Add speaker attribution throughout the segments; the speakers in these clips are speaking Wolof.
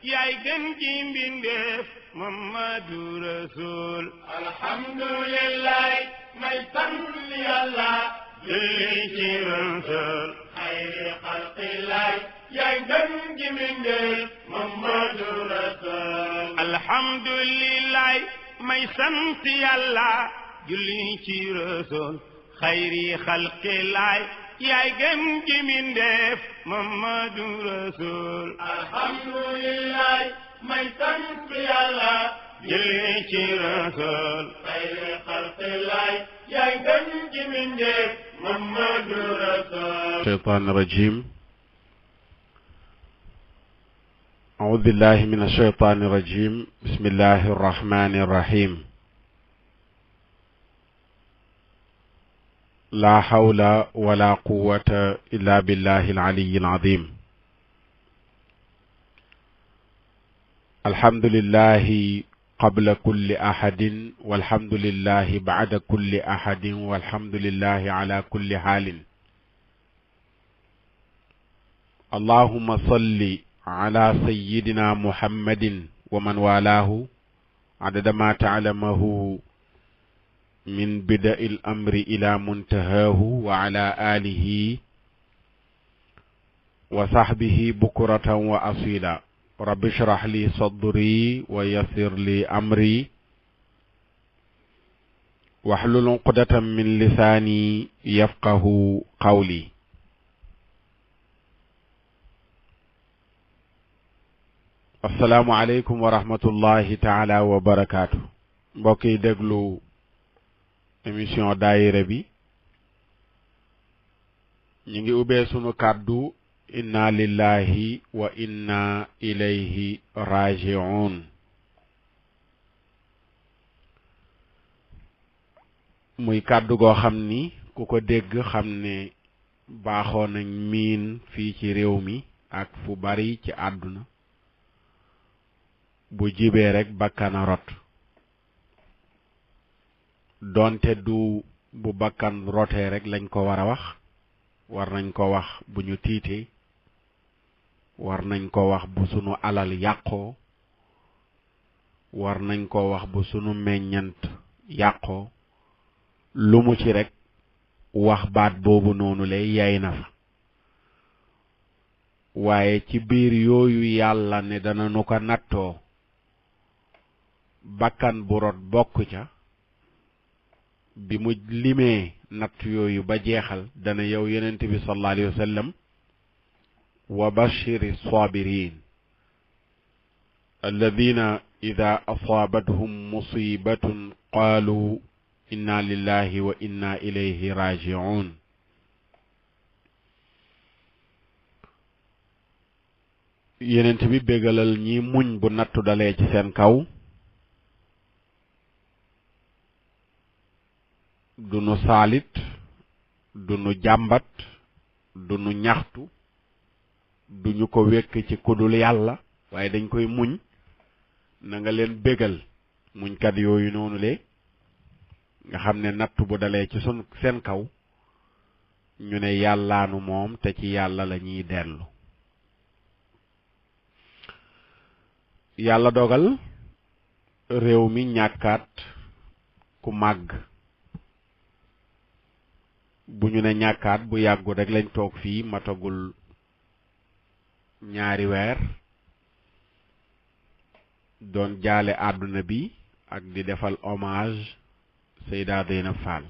Speaker 1: yaay gën ji mbindeef Muhammadu Rasul alhamdulillah may sant Yàlla julli ci Rasul xayri xalqillah yaay gën ji mbindeef Muhammadu Rasul alhamdulillah may sant Yàlla julli ci Rasul xayri xalqillah yaay gën ji mbindeef Muhammadu Rasul alhamdulillah may sant Yàlla julli ci Rasul xayri xalqillah yaay gën ji mbindeef Muhammadu Rasul
Speaker 2: الشيطان الرجيم أعوذ بالله من الشيطان الرجيم بسم الله الرحمن الرحيم لا حول ولا قوة إلا بالله العلي العظيم الحمد لله قبل كل أحد والحمد لله بعد كل أحد والحمد لله على كل حال اللهم صل على سيدنا محمد ومن والاه عدد ما تعلمه من بدء الأمر إلى منتهاه وعلى آله وصحبه بكرة وأصيلا رب اشرح لي صدري ويسر لي أمري واحلل عقدة من لساني يفقه قولي السلام عليكم ورحمة الله تعالى وبركاته mbokki déglu émission daayira bi ñu ngi ubbee sunu kàddu inna lillahi wa inna ilayhi raji'un muy kàddu goo xam ni ku ko dégg xam ne baaxoo nañ miin fii ci réew mi ak fu bari ci àdduna bu jibee rek bakkana rot donte du bu bakkan rotee rek lañ ko war a wax war nañ ko wax bu ñu tiitee war nañ ko wax bu sunu alal yàqoo war nañ ko wax bu sunu meññant yàqoo lu mu ci rek wax baat boobu noonu lay yay na fa waaye ci biir yooyu yàlla ne dana nu ko nattoo bakkan bu rot bokk ca bi mu limee natt yooyu ba jeexal dana yow yonent bi sallallahu alayhi wa sallam wa bashiri sabirin alladina ida asaabathum musibatun qaalu inna lillahi wa inna ilayhi raji'un yonent bi bégalal ñi muñ bu nattu dalee ci seen kaw du nu saalit du nu jàmbat du nu ñaxtu du ñu ko wekk ci kudul yàlla waaye dañ koy muñ na nga leen bégal muñkat yooyu noonu le nga xam ne nattu bu dalee ci seen kaw ñu ne yàllaanu moom te ci yàlla la ñuy dellu yàlla dogal réew mi ñàkkaat ku màgg bu ñu ne ñàkkaat bu yàggu rek lañ toog fii matagul ñaari weer doon jaale àdduna bi ak di defal hommage Seyda Zeynab Fall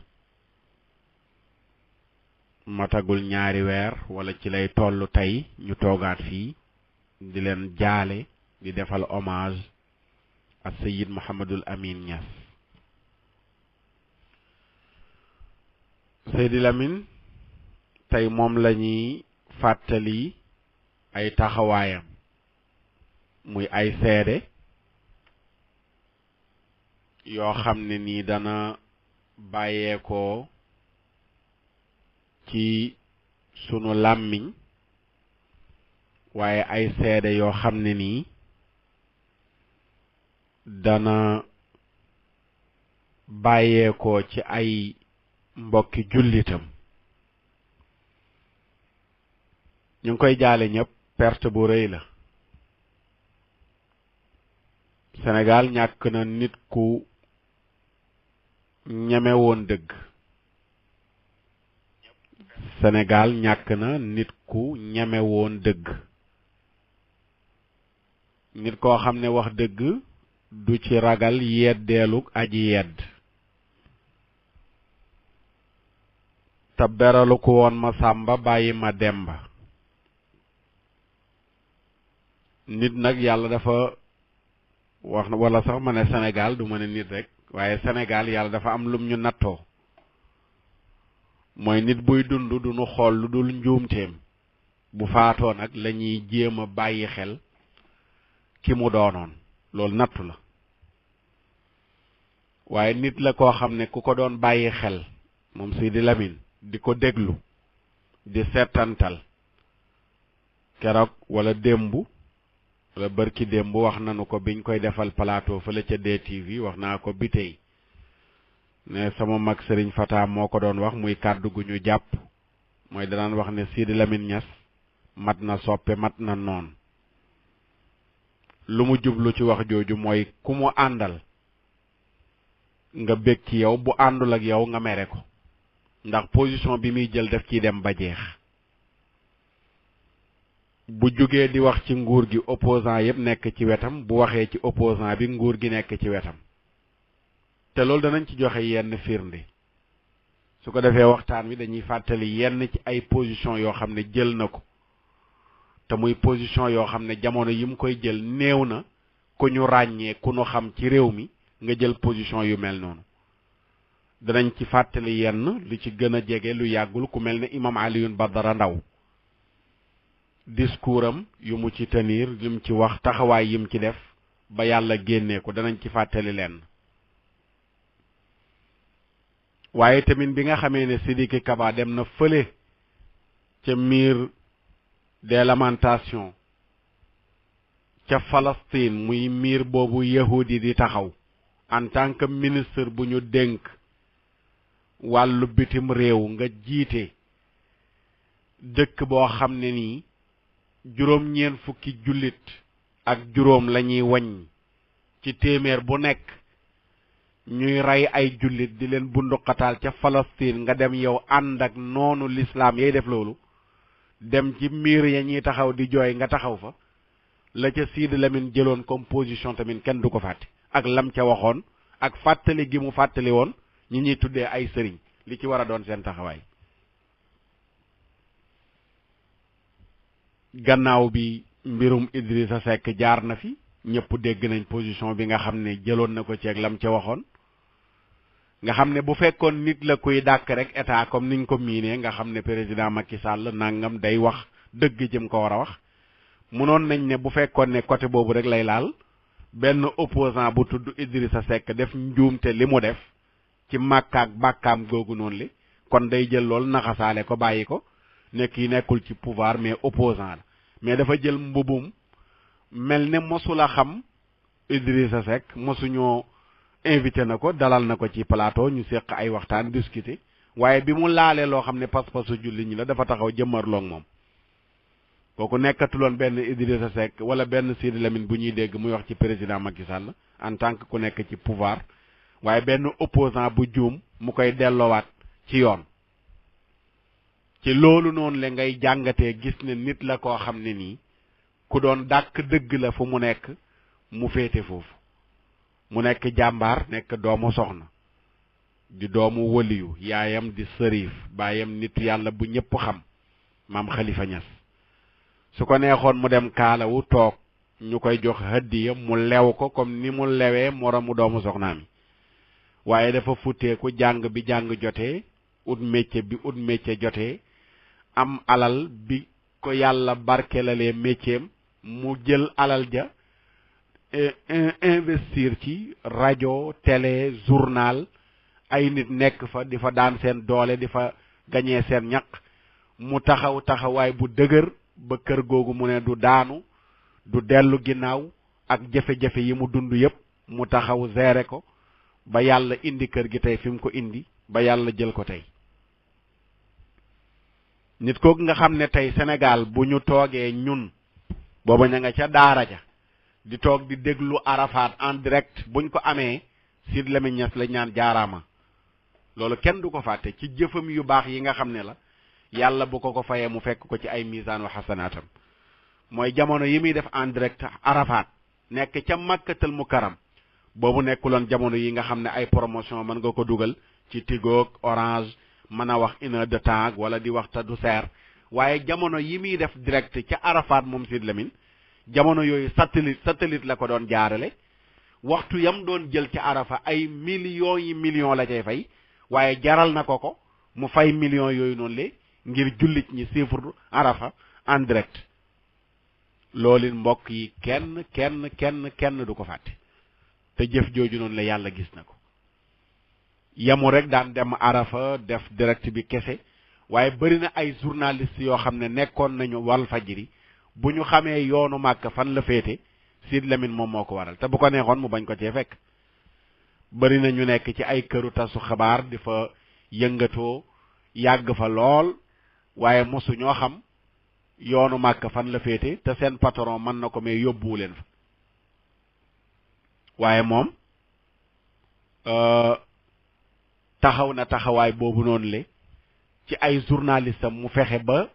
Speaker 2: matagul ñaari weer wala ci lay tollu tey ñu toogaat fii di leen jaale di defal hommage ak Seyyid Mouhamadul Amin Niass Seydi Lamine tey moom lañuy fàttali ay taxawaayam muy ay seede yoo xam ne nii dana bàyyeekoo ci sunu làmmiñ waaye ay seede yoo xam ne nii dana bàyyeekoo ci ay mbokki jullitam ñu ngi koy jaale ñëpp perte bu rëy la Sénégal ñàkk na nit ku ñeme woon dëgg. Sénégal ñàkk na nit ku ñeme woon dëgg. nit koo xam ne wax dëgg du ci ragal yeddeeluk aji yedd. te beralu ko woon ma sàmba bàyyi ma demba. nit nag yàlla dafa wax na wala sax ma ne Sénégal du ma ne nit rek waaye Sénégal yàlla dafa am lum ñu nattoo. mooy nit buy dund du nu xool lu dul njuumteem. bu faatoo nag la ñuy jéem a bàyyi xel ki mu doonoon loolu nattu la. waaye nit la koo xam ne ku ko doon bàyyi xel moom Sidi Lamine di ko déglu di settantal keroog wala démb wala bërki démb wax nanu ko biñ koy defal plateau fële ca DTV wax naa ko bi tey ne sama mag Serigne Fata moo ko doon wax muy kàddu gu ñu jàpp mooy danaan wax ne Sidi Lamine Niass mat na soppe mat na noon. lu mu jublu ci wax jooju mooy ku mu àndal nga bég ci yow bu àndul ak yow nga mere ko ndax position bi muy jël def ciy dem ba jeex. bu jógee di wax ci nguur gi opposant yépp nekk ci wetam bu waxee ci opposant bi nguur gi nekk ci wetam. te loolu danañ ci joxe yenn firnde su ko defee waxtaan wi dañuy fàttali yenn ci ay position yoo xam ne jël na ko te muy position yoo xam ne jamono yi mu koy jël néew na ku ñu ràññee ku ñu xam ci réew mi nga jël position yu mel noonu. danañ ci fàttali yenn li ci gën a jege lu yàggul ku mel ne imam Alioune Badara Ndaw discours am yu mu ci tenir lim ci wax taxawaay yim ci def ba yàlla génnee ko danañ ci fàttali lenn. waaye tamit bi nga xamee ne Sidiki Kaba dem na fële ca mur des lamentations ca Palestine muy mur boobu yahudi di taxaw en tant que ministre bu ñu dénk wàllu bitim réew nga jiite dëkk boo xam ne nii juróom-ñeent fukki jullit ak juróom lañuy waññ ci téeméer bu nekk ñuy rey ay jullit di leen bunduxataal ca Palestine nga dem yow ànd ak noonu l'islam yay def loolu dem ci miir ya ñuy taxaw di jooy nga taxaw fa la ca Sidi Lamine jëloon comme position tamit kenn du ko fàtte ak lam ca waxoon ak fàttali gi mu fàttali woon ñi ñuy tuddee ay sëriñ li ci war a doon seen taxawaay. gannaaw bi mbirum Idrissa Seck jaar na fi ñëpp dégg nañ position bi nga xam ne jëloon na ko ci ak lam ca waxoon nga xam ne bu fekkoon nit la kuy dàkk rek état comme niñ ko miinee nga xam ne président Macky Sall nangam day wax dëgg jëm ko war a wax munoon nañ ne bu fekkoon ne côté boobu rek lay laal benn opposant bu tudd Idrissa Seck def njuumte li mu def ci màkkaak bàkkaam googu noonu li kon day jël lool naxasaale ko bàyyi ko nekk yi nekkul ci pouvoir mais opposant la mais dafa jël mbubum mel ne mosula xam Idrissa Seck mosuñoo invité na ko dalal na ko ci plateau ñu seq ay waxtaan discuter waaye bi mu laalee loo xam ne pas-pasu julli ñi la dafa taxaw jëmmarloog moom kooku nekkatuloon benn Idrissa Seck wala benn Sidi Lamine bu ñuy dégg muy wax ci président Macky Sall en tant que ku nekk ci pouvoir waaye benn opposant bu juum mu koy delloowaat ci yoon. ci loolu noonu la ngay jàngatee gis ne nit la koo xam ne nii ku doon dàkk dëgg la fu mu nekk mu féete foofu mu nekk jàmbaar nekk doomu soxna di doomu wëliyu yaayam di sërif baayam nit yàlla bu ñëpp xam maam Khalifa Niass su ko neexoon mu dem kaalawu toog ñu koy jox hëddiya mu lew ko comme ni mu lewee moromu doomu soxnaam yi waaye dafa futteeku jàng bi jàng jotee ut métier bi ut métier jotee am alal bi ko yàlla barkelalee métier mu jël alal ja investir ci rajo télé journal ay nit nekk fa di fa daan seen doole di fa gañee seen ñaq mu taxaw taxawaay bu dëgër ba kër googu mu ne du daanu du dellu ginnaaw ak jafe-jafe yi mu dund yépp mu taxaw gérer ko ba yàlla indi kër gi tey fi mu ko indi ba yàlla jël ko tey nit kooku nga xam ne tey Sénégal bu ñu toogee ñun booba ña nga ca daara ja di toog di déglu Arafat en direct buñ ko amee Sidy Lamine Niass la ñaan jaaraama loolu kenn du ko fàtte ci jëfam yu baax yi nga xam ne la yàlla bu ko fayee mu fekk ko ci ay misaan wa xasanaatam mooy jamono yi muy def en direct Arafat nekk ca Makkatal Mukarram boobu nekkuloon jamono yi nga xam ne ay promotion mën nga ko dugal ci Tigo Orange mën a wax 1 heure de temps wala di wax ta du seer waaye jamono yi muy def direct ca Arafat moom Sidy Lamine jamono yooyu satellite la ko doon jaarale waxtu yam doon jël ca Arafa ay millions yi millions la cay fay waaye jaral na ko mu fay millions yooyu noonu le ngir jullit ñi siifur Arafa en direct loolu mbokk yi kenn du ko fàtte te jëf jooju noonu la yàlla gis na ko yamu rek daan dem Arafa def direct bi kese waaye bëri na ay journaliste yoo xam ne nekkoon nañu Walfadjri bu ñu xamee yoonu Màkka fan la féete Sidy Lamine moom moo ko waral te bu ko neexoon mu bañ ko cee fekk bëri na ñu nekk ci ay këru tasu xabaar di fa yëngatoo yàgg fa lool waaye mosu ñoo xam yoonu Màkka fan la féete te seen patron mën na ko mais yóbbuwu leen fa waaye moom taxaw na taxawaay boobu noonu le ci ay journaliste am mu fexe ba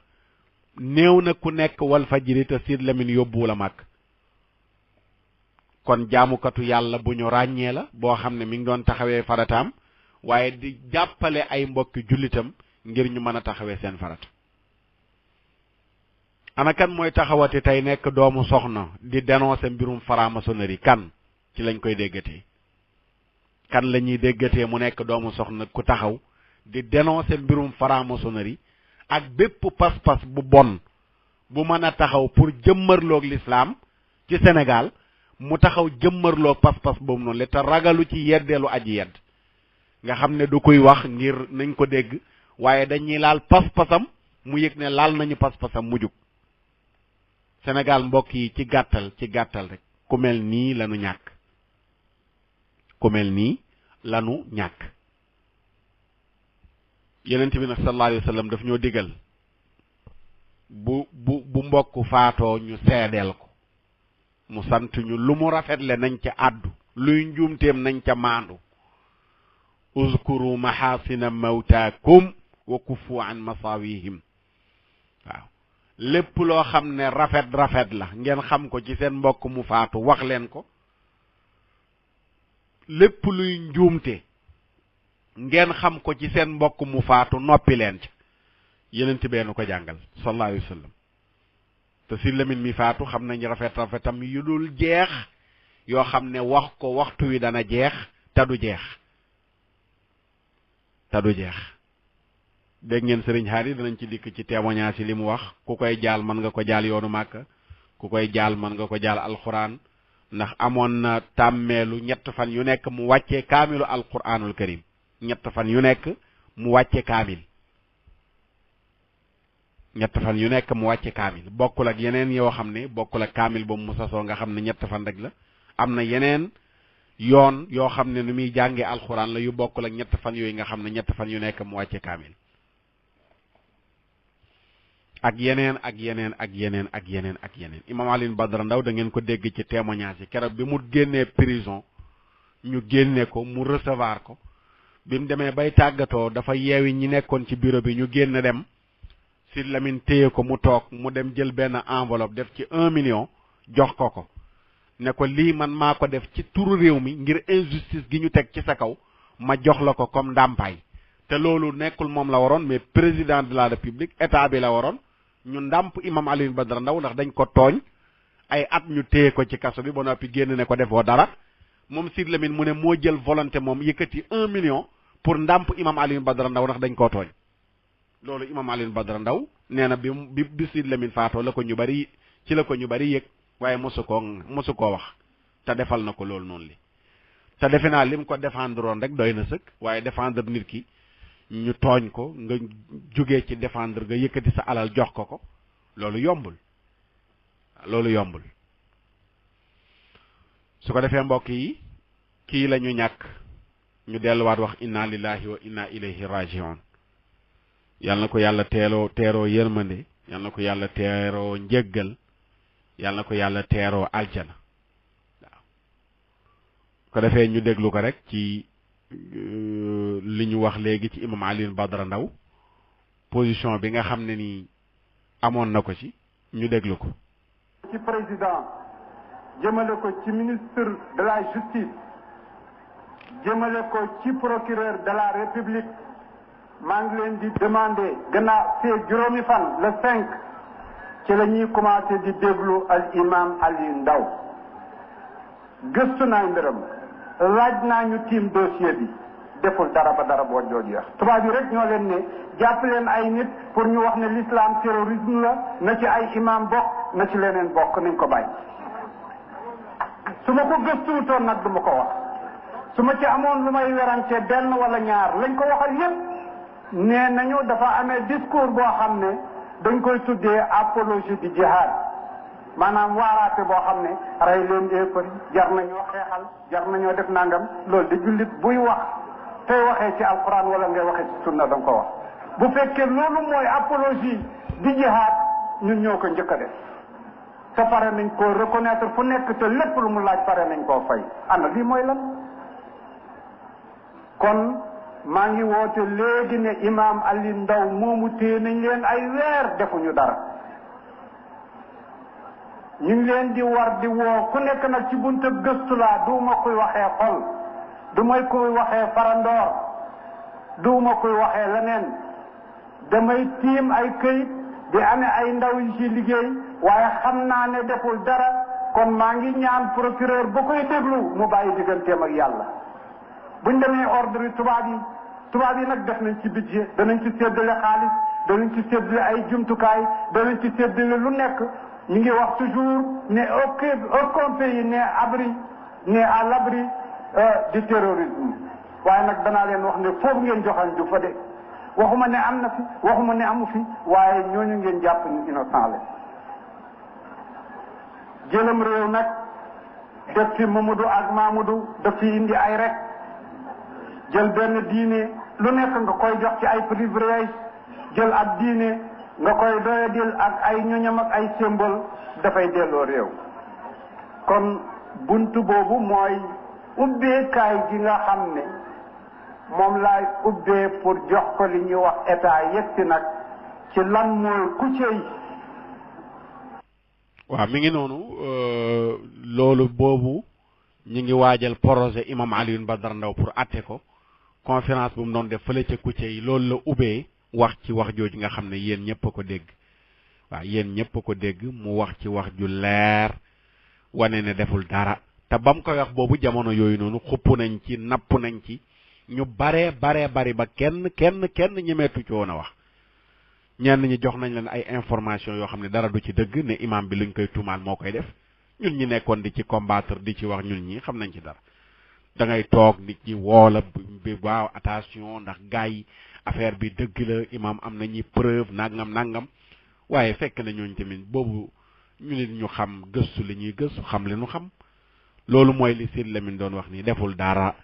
Speaker 2: néew na ku nekk Walfadjri te Sidy Lamine yóbbuwu la Màkk kon jaamukatu yàlla bu ñu ràññee la boo xam ne mi ngi doon taxawee farataam waaye di jàppale ay mbokki jullitam ngir ñu mën a taxawee seen farata ana kan mooy taxawati tey nekk doomu soxna di dénoncer mbirum franc-maçonnerie kan ci lañ koy déggatee kan la ñuy déggatee mu nekk doomu soxna ku taxaw di dénoncer mbirum franc-maçonnerie ak bépp pas-pas bu bon bu mën a taxaw pour jëmmarloog l'islam ci Sénégal mu taxaw jëmmarloog pas-pas boobu noonu la te ragalu ci yeddeelu aji yedd nga xam ne du koy wax ngir nañ ko dégg waaye dañuy laal pas-pasam mu yëg ne laal nañu pas-pasam mu jug Sénégal mbokk yi ci gàttal rek ku mel nii lanu ñàkk ku mel nii lanu ñàkk Yonent bi nag sallallahu alayhi wa sallam daf ñoo digal bu mbokk faatoo ñu seedeel ko mu sant ñu lu mu rafetle nañ ca àddu luy njuumteem nañ ca maandu uzkuru mahasina mawtaakum wa kufu an masawihim waaw lépp loo xam ne rafet la ngeen xam ko ci seen mbokk mu faatu wax leen ko lépp luy njuumte ngeen xam ko ci seen mbokk mu faatu noppi leen ca Yonent bee nu ko jàngal sallallahu alayhi wa sallam te Sidy Lamine mi faatu xam nañ rafetam yu dul jeex yoo xam ne wax ko waxtu wi dana jeex te du jeex dégg ngeen Sëriñ Haadi danañ ci dikk ci témoignage yi li mu wax ku koy jaal mën nga ko jaal yoonu Màkka ku koy jaal mën nga ko jaal alxuraan ndax amoon na tàmmeelu 3 fan yu nekk mu wàccee kaamilu alxuraanul karim 3 fan yu nekk mu wàcce kaamil 3 fan yu nekk mu wàcce kaamil bokkul ak yeneen yoo xam ne bokkul ak kaamil boobu mu sasoo nga xam ne 3 fan rek la am na yeneen yoon yoo xam ne nu muy jàngee alxuraan la yu bokkul ak 3 fan yooyu nga xam ne 3 fan yu nekk mu wàcce kaamil ak yeneen Imam Alioune Badara Ndao da ngeen ko dégg ci témoignage yi keroog bi mu génnee prison ñu génne ko mu recevoir ko bi mu demee bay tàggatoo dafa yeewi ñi nekkoon ci bureau bi ñu génn dem Sidy Lamine téye ko mu toog mu dem jël benn enveloppe def ci 1 million jox ko ne ko lii man maa ko def ci turu réew mi ngir injustice gi ñu teg ci sa kaw ma jox la ko comme ndàmpaay te loolu nekkul moom la waroon mais président de la république état bi la waroon ñu ndàmp Imam Alioune Badara Ndao ndax dañ ko tooñ ay at ñu téye ko ci kaso bi ba noppi génn ne ko defoo dara moom Sidy Lamine mu ne moo jël volonté moom yëkkati 1 million pour ndàmp Imam Alioune Badara Ndao ndax dañ koo tooñ loolu Imam Alioune Badara Ndao nee na bi Sidy Lamine faatoo la ko ñu bari yëg waaye mosu koo wax te defal na ko loolu noonu li te defe naa lim ko défendre woon rek doy na sëkk waaye défendre nit ki ñu tooñ ko nga jógee ci défendre nga yëkkati sa alal jox ko loolu yombul su ko defee mbokk yi kii la ñu ñàkk ñu delluwaat wax inna lillahi wa inna ilayhi rajiun yal na ko yàlla teeroo yërmande yal na ko yàlla teeroo njëggal yal na ko yàlla teeroo aljana ko defee ñu déglu ko rek ci li ñu wax léegi ci imam Alioune Badara Ndao position bi nga xam ne ni amoon na ko ci ñu déglu ko.
Speaker 3: ci président jëmale ko ci ministre de la justice jëmale ko ci procureur de la république maa ngi leen di demander gannaaw fee juróomi fan le 5 ci la ñuy commencé di déglu al imam Alioune Ndao gëstu naa mbiram laaj naa ñu tiim dossier bi deful dara ba dara boo jooju wax tubaab yi rek ñoo leen ne jàpp leen ay nit pour ñu wax ne l'islam terrorisme la na ci ay imam bokk na ci leneen bokk nañ ko bàyyi su ma ko gëstuwutoon nag du ma ko wax su ma ci amoon lu may werante benn wala ñaar lañ ko waxal yépp nee nañu dafa amee discours boo xam ne dañ koy tuddee apologie du jihad maanaam waaraate boo xam ne rey leen yéefar jar nañoo xeexal jar nañoo def nangam loolu di jullit buy wax tey waxee ci alquran wala ngay waxee ci sunna da nga ko wax bu fekkee loolu mooy apologie du jihad ñun ñoo ko njëkk a def te pare nañ koo reconnaître fu nekk te lépp lu mu laaj pare nañ koo fay ana lii mooy lan kon maa ngi woote léegi ne imam Alioune Ndao moomu téye nañ leen ay weer defuñu dara ñu ngi leen di war di woo ku nekk nag ci bunta gëstu laa duuma kuy waxee xol du may kuy waxee farandoor duuma kuy waxee leneen damay tiim ay këyit di amee ay ndaw yi ci liggéey waaye xam naa ne deful dara kon maa ngi ñaan procureur ba koy déglu mu bàyyi digganteem ak yàlla buñ demee ordre tubaab yi nag def nañ ci budget danañ ci séddale xaalis danañ ci séddale ay jumtukaay danañ ci séddale lu nekk ñu ngi wax toujours ne aucun pays n'est à l'abri du terrorisme waaye nag danaa leen wax ne foofu ngeen joxañ du fa de waxuma ne am na fi waxuma ne amu fi waaye ñooñu ngeen jàpp ñu innocent la jëlam réew nag def fi Mamadou ak Mamadou daf fi indi ay rek jël benn diine lu nekk nga koy jox ci ay privilège jël ak diine nga koy doyadil ak ay ñoñam ak ay symbole dafay delloo réew kon buntu boobu mooy ubbeekaay gi nga xam ne moom laay ubbee pour jox ko li ñuy wax état yegsi nag ci lan mooy kuccey
Speaker 2: waaw mi ngi noonu loolu boobu ñu ngi waajal projet imam Alioune Badara Ndao pour atte ko conférence bu mu doon def fële ca kucce yi loolu la ubbee wax ci wax jooju nga xam ne yéen ñëpp a ko dégg waaw yéen ñëpp a ko dégg mu wax ci wax ju leer wane ne deful dara te bam koy wax boobu jamono yooyu noonu xupp nañ ci napp nañ ci ñu baree bari ba kenn ñemeetu ci woon a wax ñenn ñi jox nañ leen ay information yoo xam ne dara du ci dëgg ne imam bi luñ koy tuumaal moo koy def ñun ñi nekkoon di ci combattre di ci wax ñun ñi xam nañ ci dara da ngay toog nit ñi woola bi waaw attention ndax gars yi affaire bi dëgg la imam am nañu preuve nangam waaye fekk na ñooñu tamit boobu ñu nit ñu xam gëstu li ñuy gëstu xam li ñu xam loolu mooy li Sidy Lamine doon wax nii deful dara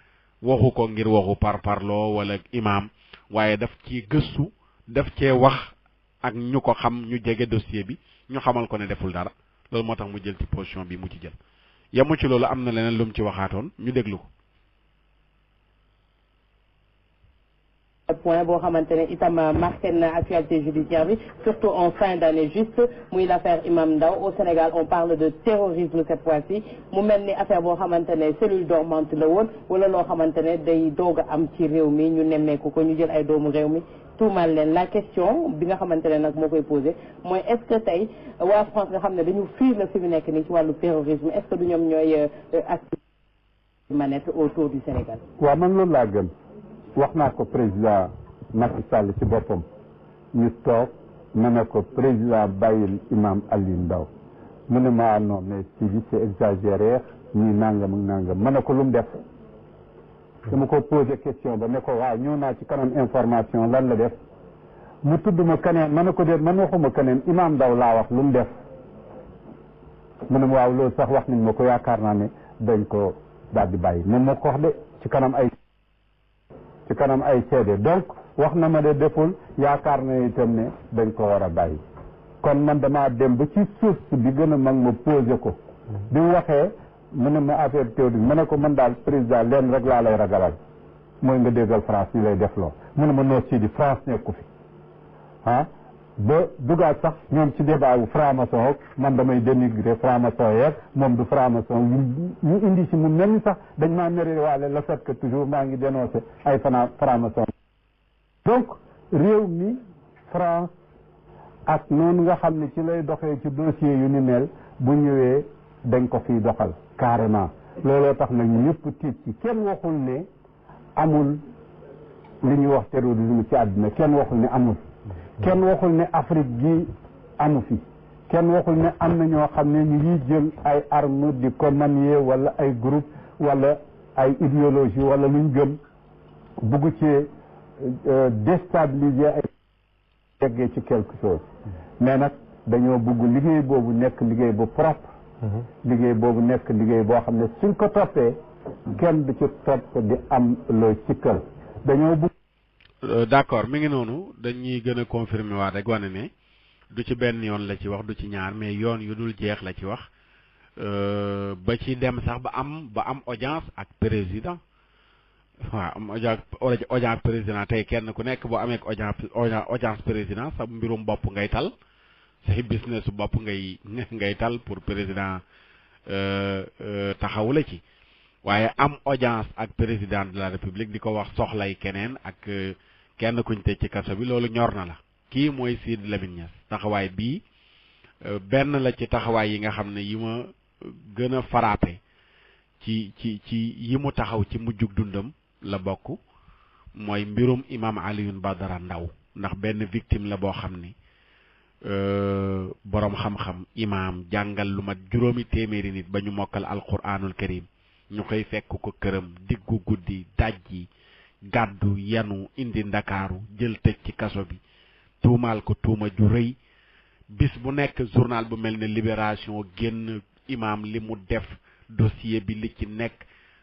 Speaker 2: waxu ko ngir waxu parparloo wala imam waaye daf ci gëstu daf cee wax ak ñu ko xam ñu jege dossier bi ñu xamal ko ne deful dara loolu moo tax mu jël ci position bi mu ci jël yamu ci loolu am na leneen lu mu ci waxaatoon ñu déglu ko.
Speaker 4: point boo xamante ne itam marqué na actualité judiciaire bi surtout en fin d'année juste muy l'affaire Imam Ndao au Sénégal on parle de terrorisme cette fois-ci mu mel ni affaire boo xamante ne cellule dormante la woon wala loo xamante ne day doog a am ci réew mi ñu nemmeeku ko ñu jël ay doomu réew mi tuumal leen la question bi nga xamante ne nag moo koy posé mooy est-ce que tey waa France nga xam ne dañu fiir la fi mu nekk nii ci wàllu terrorisme est-ce que du ñoom ñooy acte manette autour du Sénégal.
Speaker 5: waaw man loolu laa gëm. wax naa ko président Macky Sall ci boppam ñu toog ma ne ko président bàyyil imam Alioune Ndao mu ne ma non mais ci bi c'est exagéré ñuy nangam ak nangam ma ne ko lu mu def dama ko posé question ba ne ko waaw ñëw naa ci kanam information lan la def mu tudd ma keneen ma ne ko déet man waxuma keneen imam Ndao laa wax lu mu def mu ne ma waaw loolu sax wax nañ ma ko yaakaar naa ne dañ ko daal di bàyyi moom moo ko wax de ci kanam ay seede donc wax na ma de deful yaakaar na itam ne dañ ko war a bàyyi kon man damaa dem ba ci source bi gën a mag ma posé ko bi mu waxee mu ne ma affaire théorie ma ne ko man daal président leen rek laa lay ragalal mooy nga déggal France ñu lay def loo mu ne ma noo sii di France nekku fi ah ba dugaat sax ñoom ci débat wu franc-maçon man damay dénigrer franc-maçon yeeg moom du franc-maçon ñu indi si mu mel ni sax dañ maa mere waale le fait que toujours maa ngi dénoncé ay franc-maçon donc réew mi France ak noonu nga xam ne ci lay doxee ci dossier yu ni mel bu ñëwee dañ ko fiy doxal carrément looloo tax nag ñëpp tiit ci kenn waxul ne amul li ñuy wax terrorisme ci àddina kenn waxul ne amul kenn waxul ne Afrique gi amu fi kenn waxul ne am na ñoo xam ne ñu ngi jël ay armes di ko manier wala ay groupe wala ay idéologie wala luñ gëm bugg ci déstabiliser ay yeggee ci quelque chose mais nag dañoo bugg liggéey boobu nekk liggéey bu propre liggéey boobu nekk liggéey boo xam ne suñ ko toppee kenn du ci topp di am looy sikkal dañoo bugg
Speaker 2: d'accord mi ngi noonu dañuy gën a confirmer waat rek wane ne du ci benn yoon la ci wax du ci ñaar mais yoon yu dul jeex la ci wax ba ci dem sax ba am audience ak président waaw am audience président tey kenn ku nekk boo amee audience président sa mbirum bopp ngay tal say business bopp ngay tal pour président taxawu la ci waaye am audience ak président de la république di ko wax soxlay keneen ak kenn kuñ tëj ci kaso bi loolu ñor na la kii mooy Sidy Lamine Niass taxawaay bii benn la ci taxawaay yi nga xam ne yi ma gën a frappé ci yi mu taxaw ci mujjug dundam la bokk mooy mbirum imam Alioune Badara Ndao ndax benn victime la boo xam ni boroom xam-xam imam jàngal lu mat 200 nit ba ñu mokkal alquranul karim ñu koy fekk ko këram diggu guddi dajji gàddu yanu indi ndakaaru jël tëj ci kaso bi tuumaal ko tuuma ju rëy bis bu nekk journal bu mel ne Libération génn imam li mu def dossier bi li ci nekk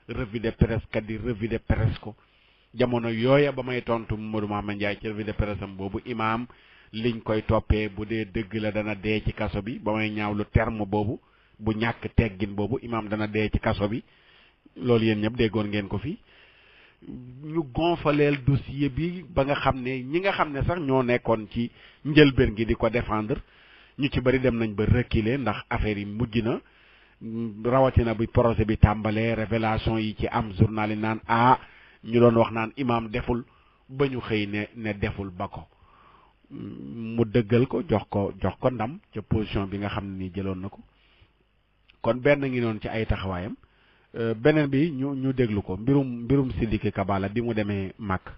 Speaker 2: revue de presse kat di revue de presse ko jamono yooya ba may tontu Mamadou Mama Ndiaye ci revue de presse am boobu imam liñ koy toppee bu dee dëgg la dana dee ci kaso bi ba may ñaawlu terme boobu bu ñàkk teggin boobu imam dana dee ci kaso bi loolu yéen ñëpp déggoon ngeen ko fi ñu gonfaleel dossier bi ba nga xam ne ñi nga xam ne sax ñoo nekkoon ci njëlbeen gi di ko défendre ñu ci bari dem nañ ba reculer ndax affaire yi mujj na rawatina bi projet bi tàmbalee révélation yi ci am journal yi naan ñu doon wax naan imam deful ba ñu xëy ne deful ba ko mu dëggal ko jox ko ndam ca position bi nga xam ne ni jëloon na ko kon benn ngi noonu ci ay taxawaayam beneen bi ñu déglu ko mbirum Sidiki Kaba bi mu demee Makka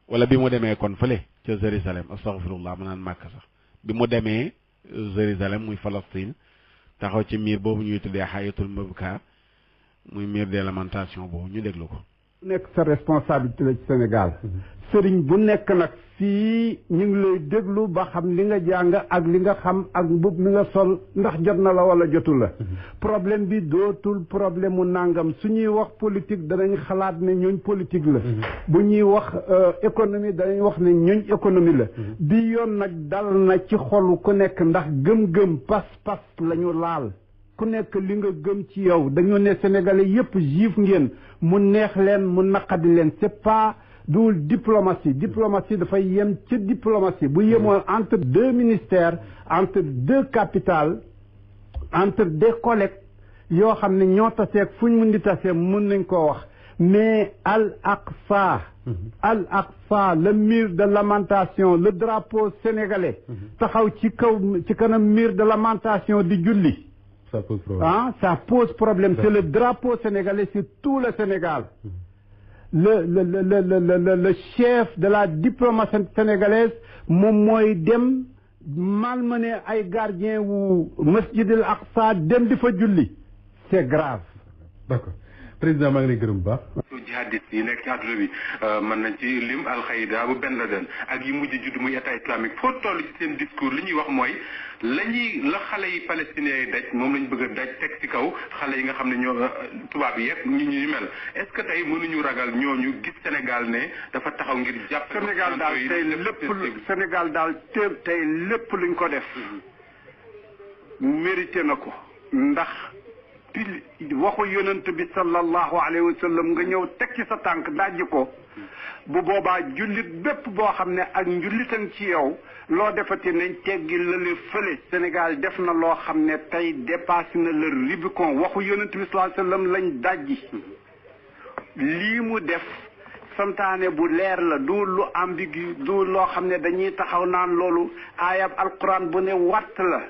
Speaker 2: wala bi mu demee kon fële ca Jérusalem astaghfirullah ma naan Makka sax bi mu demee Jérusalem muy Palestine taxaw ci miir boobu ñuy tuddee Hayatul Mabka muy miir des lamentations boobu ñu déglu ko.
Speaker 5: nekk sa responsabilité la ci Sénégal sëriñ bu nekk nag fii ñu ngi lay déglu ba xam li nga jàng ak li nga xam ak mbub mi nga sol ndax jot na la wala jotul la problème bi dootul problème mu nàngam su ñuy wax politique danañ xalaat ne ñooñ politique la bu ñuy wax économie danañ wax ne ñooñ économie la bi yoon nag dal na ci xolu ku nekk ndax gëm-gëm pas-pas la ñu laal ku nekk li nga gëm ci yow dañoo ne sénégalais yépp juif ngeen mu neex leen mu naqadi leen c'est pas duul diplomatie dafay yem ci diplomatie bu yemoon entre deux ministères entre deux capitales entre des collègues yoo xam ne ñoo taseeg fu ñu mun di tasee mun nañ koo wax mais al aqsa le mur de lamentation le drapeau sénégalais taxaw ci kanam mur de lamentation di julli
Speaker 6: ça pose problème.
Speaker 5: Ça pose problème. C'est le drapeau sénégalais sur tout le Sénégal. Le chef de la diplomatie sénégalaise moom mooy dem malmené ay gardien wu Masjid al Aqsa dem di fa julli. C'est grave.
Speaker 6: D'accord. Président maa ngi lay gërëm bu baax.
Speaker 7: jihadiste yi nekk ci àdduna bi mën nañ ci lim Al-Qaïda bu Ben Laden ak yi mujj judd muy état islamique foo toll ci seen discours li ñuy wax mooy la xale yi palestiniens yi daj moom lañ bëgg a daj teg ci kaw xale yi nga xam ne ñoo tubaab yi yëpp ñu mel est-ce que tey mënuñu ragal ñooñu gis Sénégal ne dafa taxaw ngir jàpp.
Speaker 3: Sénégal daal tey lépp luñ ko def mérité na ko ndax
Speaker 8: waxu yonent bi sallallahu alayhi wa sallam nga ñëw teg ci sa tànk dajji ko bu boobaa jullit bépp boo xam ne ak njullitan ci yow loo defati nañ teggi lële fële Sénégal def na loo xam ne tey dépassé na le Rubicon waxu yonent bi sallallahu alayhi wa sallam lañ dajji lii mu def santaane bu leer la du lu ambigu du loo xam ne dañuy taxaw naan loolu aayab alquran bu ne watt la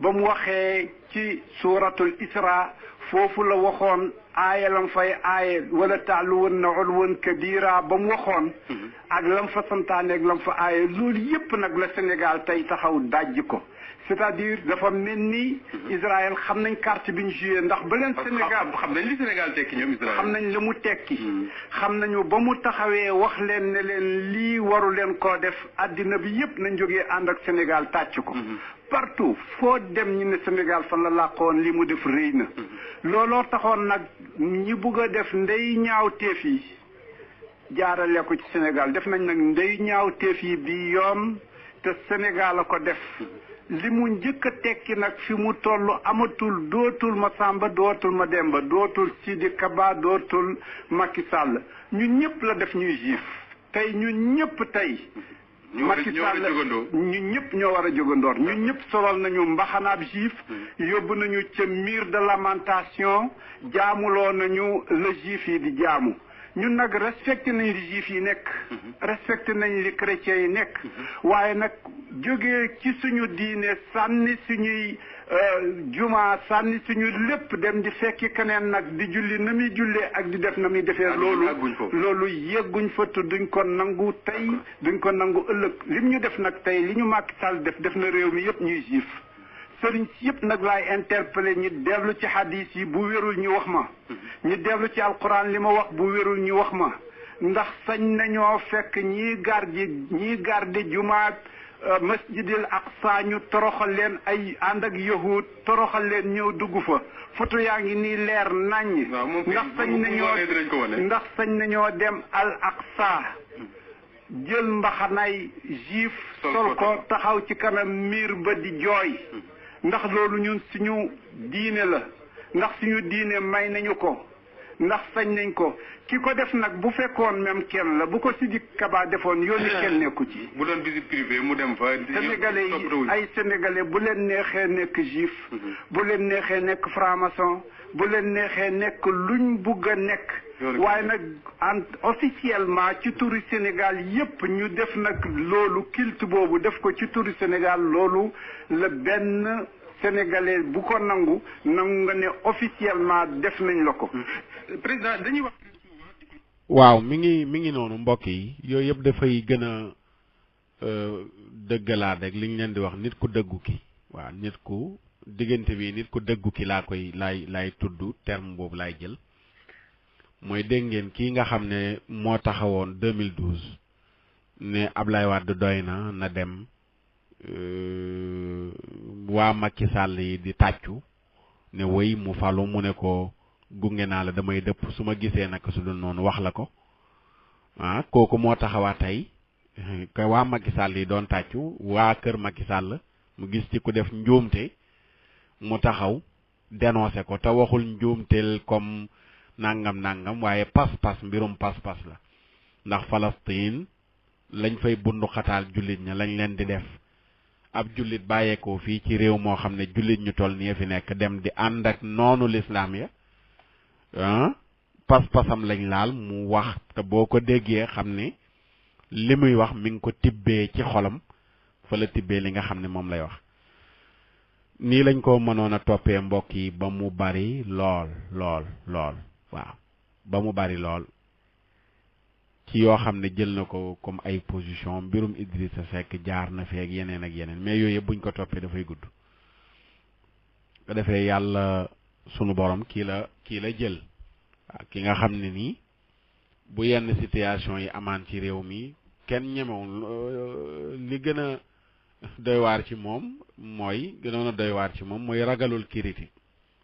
Speaker 8: ba mu waxee ci suuratul Isra foofu la waxoon aaya lam fay aaye wala taaluwanna ulwan kabira ba mu waxoon ak lam fa santaane ak lam fa aaye loolu yépp nag la Sénégal tey taxaw dajji ko c'est-à-dire dafa mel ni Israël xam nañ carte bi ñu joué ndax ba leen Sénégal
Speaker 7: xam nañ li Sénégal tekki ñoom Israël
Speaker 8: xam nañ la mu tekki xam nañu ba mu taxawee wax leen ne leen lii waru leen koo def àddina bi yépp nañ jógee ànd ak Sénégal tàcc ko partout foo dem ñu ne Sénégal fan la làqoon li mu def rëy na looloo taxoon nag ñi bugg a def ndey ñaaw teef yi jaarale ko ci Sénégal def nañ nag ndey ñaaw teef yi bi yoon te Sénégal a ko def li mu njëkk a tekki nag fi mu toll amatul dootul ma Samba dootul ma Demba dootul Sidi Kaba dootul Macky Sall ñun ñëpp la def ñuy juif tey ñun ñëpp tey Macky Sall ñun ñëpp ñoo war a jógandoor ñun ñëpp solal nañu mbaxanaab juif yóbbu nañu ca mur de lamentation jaamuloo nañu la juif yi di jaamu ñun nag respecté nañ li juif yi nekk respecté nañ li chrétiens yi nekk waaye nag jógee ci suñu diine sànni suñuy juma sànni suñu lépp dem di fekki keneen nag di julli na muy jullee ak di def na muy defee loolu yegguñ fa te duñ ko nangu tey duñ ko nangu ëllëg lim ñu def nag tey li ñu Macky Sall def na réew mi yëpp ñuy juif sëriñ si yëpp nag laay interpellé ñi dellu ci hadis yi bu wérul ñu wax ma ñi dellu ci alquran li ma wax bu wérul ñu wax ma ndax sañ nañoo fekk ñii garde jumaat masjidil aqsa ñu toroxal leen ay ànd ak yahud toroxal leen ñëw dugg fa photo yaa ngi nii leer naññ ndax sañ nañoo dem al aqsa jël mbaxanay juif sol ko taxaw ci kanam miir ba di jooy ndax loolu ñun suñu diine la ndax suñu diine may nañu ko ndax sañ nañ ko ki ko def nag bu fekkoon même kenn la bu ko Sidi Kaba defoon yoonu kenn nekku ci
Speaker 7: bu doon visite privée mu dem fa
Speaker 8: sénégalais yi ay sénégalais bu leen neexee nekk juif bu leen neexee nekk franc-maçon bu leen neexee nekk luñ bugg a nekk waaye nag officiellement ci turi Sénégal yépp ñu def nag loolu culte boobu def ko ci turi Sénégal loolu la benn sénégalais bu ko nangu nga ne officiellement def nañ la ko
Speaker 7: président dañuy wax
Speaker 2: waaw mi ngi noonu mbokk yi yooyu yëpp dafay gën a dëggalaat rek li ñu leen di wax nit ku dëggu ki waaw nit ku diggante bi nit ku dëggu ki laay tudd terme boobu laay jël mooy dégg ngeen kii nga xam ne moo taxawoon 2012 ne Ablaye Wade doy na dem waa Macky Sall yi di tàccu ne woy mu falu mu ne ko gunge naa la damay dëpp su ma gisee naka su dul noonu wax la ko kooku moo taxawaat tey que waa Macky Sall yi doon tàccu waa kër Macky Sall mu gis ci ku def njuumte mu taxaw dénoncé ko te waxul njuumteel comme nangam waaye pas-pas mbirum pas-pas la ndax Palestine lañ fay bundu xataal jullit ña lañ leen di def ab jullit bàyyeekoo fii ci réew moo xam ne jullit ñu toll nii fi nekk dem di ànd ak noonu lislaam ya pas-pasam lañ laal mu wax te boo ko déggee xam ne li muy wax mi ngi ko tibbee ci xolam fa la tibbee li nga xam ne moom lay wax nii lañ ko mënoon a toppee mbokk yi ba mu bari lool waaw ba mu bari lool ci yoo xam ne jël na ko comme ay position mbirum Idrissa Seck jaar na feek yeneen ak yeneen mais yooyu yëpp buñ ko toppee dafay gudd ko defee yàlla sunu borom kii la jël waaw ki nga xam ne nii bu yenn situation yi amaan ci réew mi kenn ñemewul li gën a doy waar ci moom mooy gënoon a doy waar ci moom mooy ragalul critique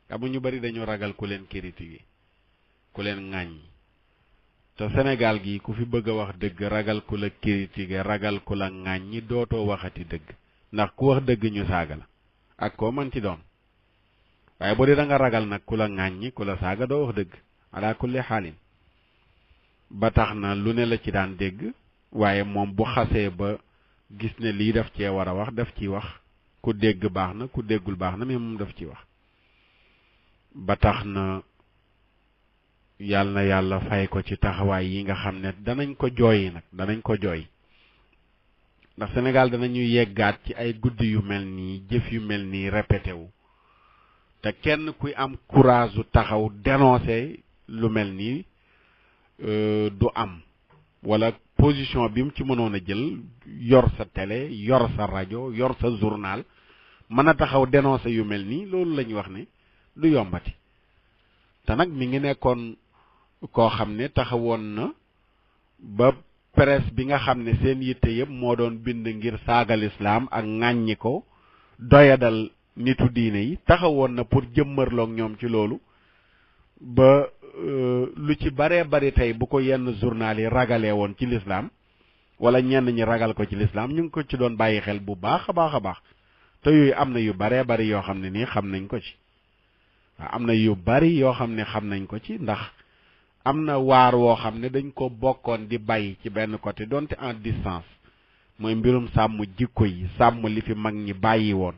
Speaker 2: amu ñu bari dañu ragal ku leen critique yi ku leen ŋàññ te Sénégal gi ku fi bëgg a wax dëgg ragal ku la critique ragal ku la ŋàññi dootoo waxati dëgg ndax ku wax dëgg ñu saaga la ak koo mën ci doon waaye boo dee da nga ragal nag ku la ŋàññi ku la saaga doo wax dëgg ala kulli xaalin ba tax na lu ne la ci daan dégg waaye moom bu xasee ba gis ne lii daf cee war a wax daf ciy wax ku dégg baax na ku déggul baax na mais moom daf ci wax ba tax na yàlla na yàlla fay ko ci taxawaay yi nga xam ne danañ ko jooyi nag danañ ko jooy ndax Sénégal danañu yeggaat ci ay guddi yu mel nii jëf yu mel nii répété wu te kenn kuy am courage u taxaw dénoncer lu mel nii du am wala position bi mu ci mënoon a jël yor sa télé yor sa rajo yor sa journal mën a taxaw dénoncer yu mel nii loolu la ñu wax ne du yombati te nag mi ngi nekkoon koo xam ne taxawoon na ba presse bi nga xam ne seen yitte yëpp moo doon bind ngir saagal islaam ak ŋàññi ko doyadal nitu diine yi taxawoon na pour jëmmarloog ñoom ci loolu ba lu ci baree bari tey bu ko yenn journal yi ragalee woon ci lislaam wala ñenn ñi ragal ko ci lislaam ñu ngi ko ci doon bàyyi xel bu baax a baax a baax te yooyu am na yu baree bari yoo xam ne nii xam nañ ko ci waaw am na yu bari yoo xam ne xam nañ ko ci ndax am na waar woo xam ne dañ ko bokkoon di bàyyi ci benn côté donte en distance mooy mbirum sàmm jikko yi sàmm li fi mag ñi bàyyi woon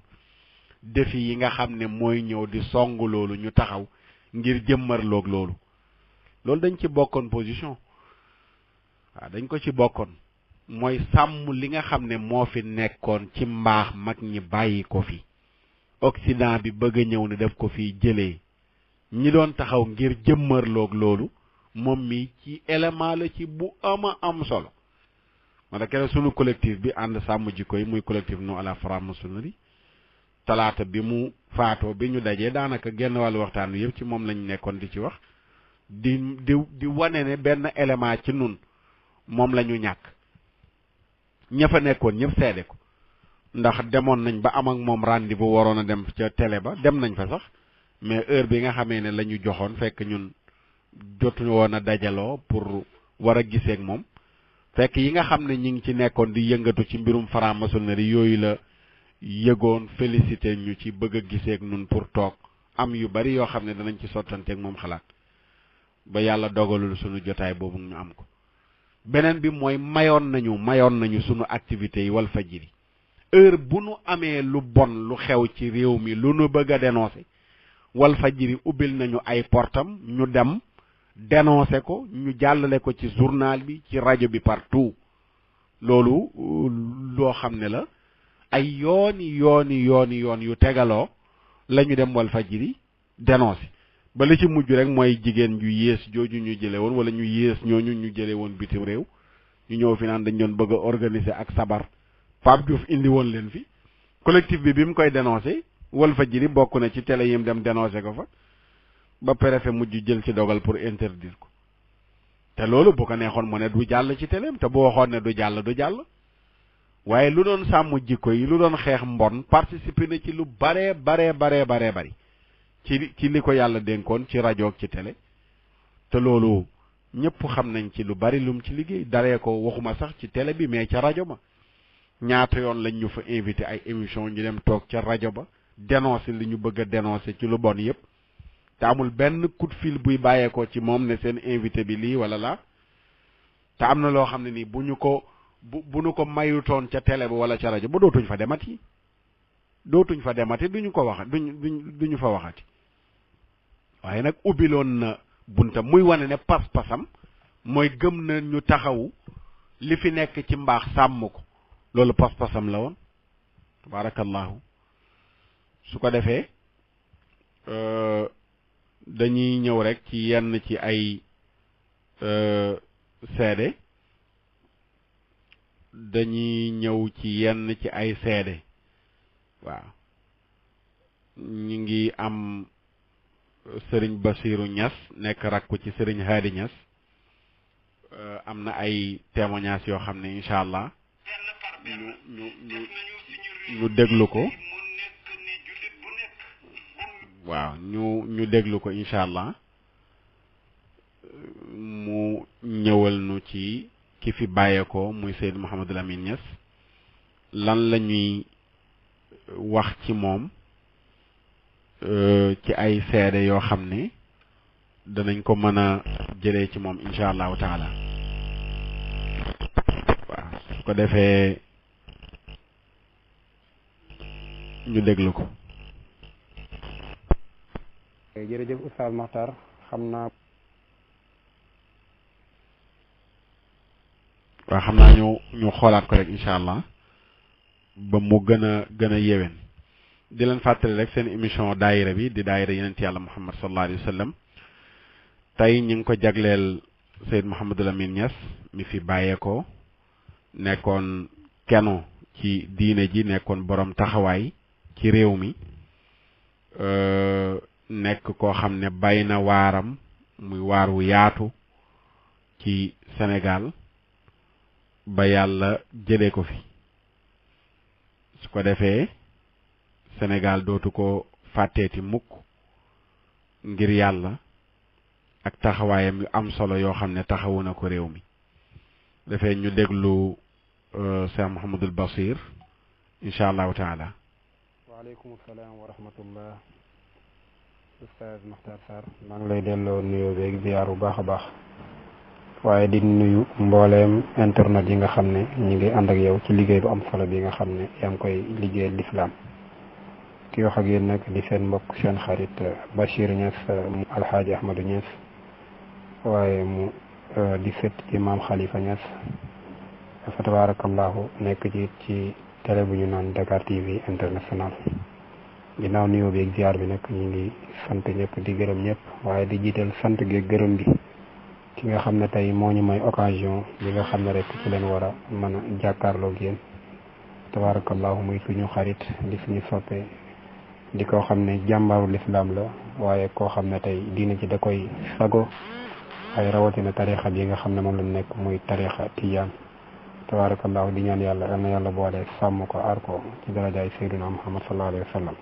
Speaker 2: défi yi nga xam ne mooy ñëw di song loolu ñu taxaw ngir jëmmarloog loolu dañ ci bokkoon position waaw dañ ko ci bokkoon mooy sàmm li nga xam ne moo fi nekkoon ci mbaax mag ñi bàyyi ko fi Occident bi bëgg a ñëw ne def ko fi jëlee ñi doon taxaw ngir jëmmarloog loolu moom mi ci élément la ci bu ama am solo ma da kenn sunu collectif bi ànd sàmm jikko yi muy collectif non à la franc-maçonnerie talaata bi mu faatoo bi ñu dajee daanaka genn wàllu waxtaan wi yëpp ci moom lañu nekkoon di ci wax di wane ne benn élément ci nun moom la ñu ñàkk ña fa nekkoon ñëpp seede ko ndax demoon nañ ba am ak moom rendez-vous waroon a dem ca télé ba dem nañ fa sax mais heure bi nga xamee ne la ñu joxoon fekk ñun jotuñu woon a dajaloo pour war a gisee ak moom fekk yi nga xam ne ñi ngi ci nekkoon di yëngatu ci mbirum franc-maçonnerie yooyu la yëgoon félicité ñu ci bëgg a gisee ak ñun pour toog am yu bari yoo xam ne danañ ci sottanteeg moom xalaat ba yàlla dogalul sunu jotaay boobu ñu am ko beneen bi mooy mayoon nañu sunu activités yi Walfadjri heure bu nu amee lu bon lu xew ci réew mi lu nu bëgg a dénoncer Walfadjri ubbil nañu ay portam ñu dem dénoncer ko ñu jàllale ko ci journal bi ci rajo bi partout loolu loo xam ne la ay yoon yu tegaloo la ñu dem Walfadjri dénoncer ba li ci mujj rek mooy jigéen ju yées jooju ñu jële woon wala ñu yées ñooñu ñu jële woon bitim réew ñu ñëw fi naan dañ doon bëgg a organiser ak sabar Pape Diouf indi woon leen fi collectif bi mu koy dénoncer Walfadjri bokk na ci télé yim dem dénoncer ko fa ba préfet mujj jël ci dogal pour interdire ko te loolu bu ko neexoon mu ne du jàll ci téléem te bu waxoon ne du jàll waaye lu doon sàmm jikko yi lu doon xeex mbon participer na ci lu baree bari ci li ko yàlla dénkoon ci rajo ak ci télé te loolu ñëpp xam nañ ci lu bari lum ci liggéey daree ko waxuma sax ci télé bi mais ca rajo ba ñaata yoon lañ ñu fa invité ay émission ñu dem toog ca rajo ba dénoncer li ñu bëgg a dénoncer ci lu bon yëpp te amul benn coup de fil buy bàyyeekoo ci moom ne seen invité bi lii wala laa te am na loo xam ne nii bu ñu ko mayutoon ca télé ba wala ca rajo ba dootuñ fa demati duñu ko wax duñu fa waxati waaye nag ubbiloon na buntam muy wane ne pas-pasam mooy gëm na ñu taxawu li fi nekk ci mbaax sàmm ko loolu pas-pasam la woon tabarakallahu su ko defee dañuy ñëw rek ci yenn ci ay seede waaw ñu ngi am sëriñ Basiru Ñas nekk rakku ci sëriñ Haadi Ñas am na ay témoignages yoo xam ne incha allah ñu déglu ko waaw ñu déglu ko incha allah mu ñëwal nu ci ki fi bàyyeekoo muy Seydou Mouhamadou Lamine Niass lan la ñuy wax ci moom ci ay seede yoo xam ne danañ ko mën a jëlee ci moom incha allahu taala waaw su ko defee ñu déglu ko.
Speaker 9: jërëjëf Oustaz Makhtar xam naa.
Speaker 2: waaw xam naa ñu xoolaat ko rek incha allah ba mu gën a yéwén. di leen fàttali rek seen émission daayira bi di daayira yeneen yàlla Muhammad sallallahu alayhi wa sallam tey ñu ngi ko jagleel Seyd Mouhamadul Amine Niass mi fi bàyyeekoo nekkoon keno ci diine ji nekkoon borom taxawaay ci réew mi nekk koo xam ne bay na waaram muy waar wu yaatu ci Sénégal ba yàlla jëlee ko fi su ko defee Sénégal dootu ko fàtteeti mukk ngir yàlla ak taxawaayam yu am solo yoo xam ne taxawu na ko réew mi dafay ñu déglu Cheikh Mouhamadul Basir incha allahu taala.
Speaker 9: waaleykum salaam wa rahmatullah. Oustaz Makhtar Sarr maa ngi lay delloo nuyoo beeg ziar bu baax a baax waaye di nuyu mbooleem internet yi nga xam ne ñu ngi ànd ak yow ci liggéey bu am solo bi nga xam ne yaa ngi koy liggéeyal lislaam ki wax ak yéen nag di seen mbokk seen xarit Bachir Niass Alxaaji Ahmadou Niass waaye mu di sët ci maam Khalifa Niass fa tabarakallahu nekk ci télé bu ñu naan Dakar TV international. ginnaaw nuyoo bi ak ziar bi nag ñu ngi sant ñëpp di gërëm ñëpp waaye di jiital sant gi gërëm bi ki nga xam ne tey moo ñu may occasion bi nga xam ne rek ci leen war a mën a jàkkaarloog yéen tabarakallahu muy suñu xarit di suñu soppe di koo xam ne jàmbaaru lislaam la waaye koo xam ne tey diina ci da koy sago ay rawatina tarixa bi nga xam ne moom lañ nekk muy tarixa tijaan tabarakallahu di ñaan yàlla yal na yàlla boole sàmm ko aar ko ci darajaay sayyiduna Muhammad sallallahu alayhi wa sallam.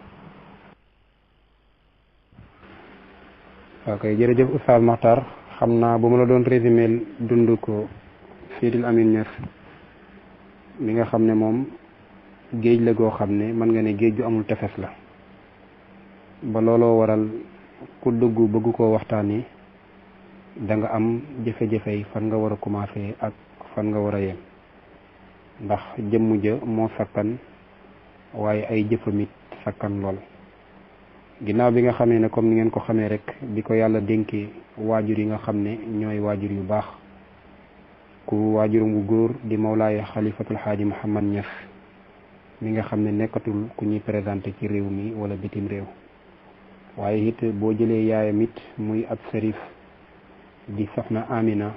Speaker 9: ok jërëjëf Oustaz Makhtar xam naa bu ma la doon résumé dund ko Seydil Amine Niass mi nga xam ne moom géej la goo xam ne mën nga ne géej gu amul tefes la ba looloo waral ku dugg bëgg koo waxtaanee da nga am jafe-jafe yi fan nga war a commencé ak fan nga war a yem ndax jëmm ja moo sakkan waaye ay jëfamit sakkan lool. ginnaaw bi nga xamee ne comme ni ngeen ko xamee rek bi ko yàlla dénkee waajur yi nga xam ne ñooy waajur yu baax ku waajuram wu góor di mawlaaya xalifatul xaaji Muhammad Niass mi nga xam ne nekkatul ku ñuy présenté ci réew mi wala bitim réew waaye it boo jëlee yaayam it muy ab sërif di soxna Amina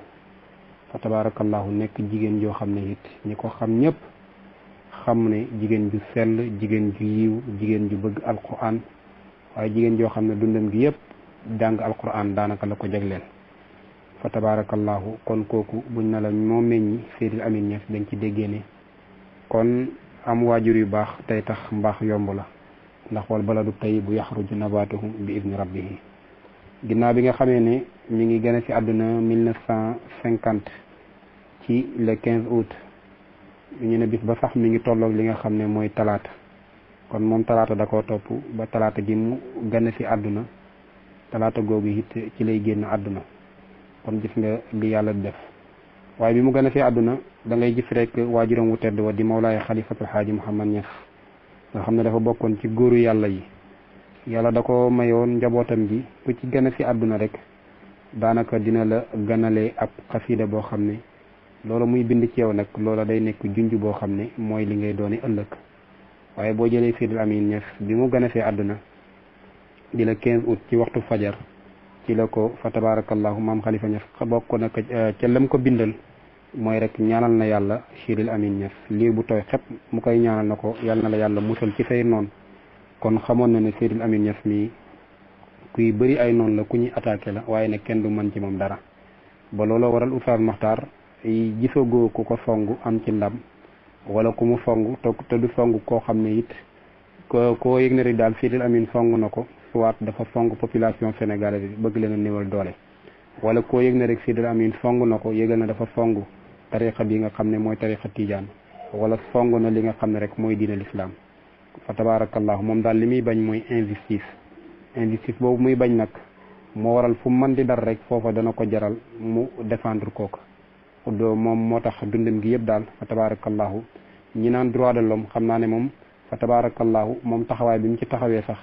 Speaker 9: fa tabarakallahu nekk jigéen joo xam ne it ñi ko xam ñëpp xam ne jigéen ju sell jigéen ju yiw jigéen ju bëgg alquran waaye jigéen joo xam ne dundam gi yëpp jàng alquran daanaka la ko jagleel fa tabarakallahu kon kooku buñ na la moo meññi Seydil Amine Niass dañ ci déggee ne kon am waajur yu baax tey tax mbaax yomb la ndax wal baladu tayyibu yaxruju nabaatuhu bi idni rabbihi ginnaaw bi nga xamee ne mi ngi gën a ci àdduna 1950 ci le 15 août ñu ne bis ba sax mi ngi tolloog li nga xam ne mooy talaata kon moom talaata da koo topp ba talaata gi mu gën a ci àdduna talaata googu it ci lay génn àdduna kon gis nga li yàlla def waaye bi mu gën a ci àdduna da ngay gis rek waajuram wu tedd wa di mawlaay xalifatul xaaji Muhammad Niass nga xam ne dafa bokkoon ci góoru yàlla yi yàlla da ko mayoon njabootam gi ku ci gën a ci àdduna rek daanaka dina la gënalee ab xasida boo xam ne loolu muy bind ci yow nag loola day nekk junj boo xam ne mooy li ngay dooni ëllëg waaye boo jëlee Seydil Amine Niass bi mu gën a fee àdduna di la 15 août ci waxtu fajar ci la ko fa tabarakallahu maam Khalifa Niass bokk na ca lam ko bindal mooy rek ñaanal na yàlla Seydil Amine Niass lii bu tooy xepp mu koy ñaanal na ko yàlla na la yàlla musal ci say noon kon xamoon na ne Seydil Amine Niass mii kuy bëri ay noonu la ku ñuy attaqué la waaye nag kenn du mën ci moom dara ba looloo waral Oustaz Makhtar gisagoo ku ko song am ci ndam wala ku mu song te du song koo xam ne it koo yëg ne rek daal Seydil Amine song na ko soit dafa song population sénégalaise bi bëgg leen a néewal doole wala koo yëg ne rek Seydil Amine song na ko yëgal na dafa song tariqa bi nga xam ne mooy tariqa tijaan wala song na li nga xam ne rek mooy diine l'islam fa tabarakallahu moom daal li muy bañ mooy injustice injustice boobu muy bañ nag moo waral fu mën di dar rek foofa dana ko jaral mu défendre kooku moom moo tax dundam gi yëpp daal fa tabarakallahu ñi naan droit de l'homme xam naa ne moom fa tabarakallahu moom taxawaay bi mu ci taxawee sax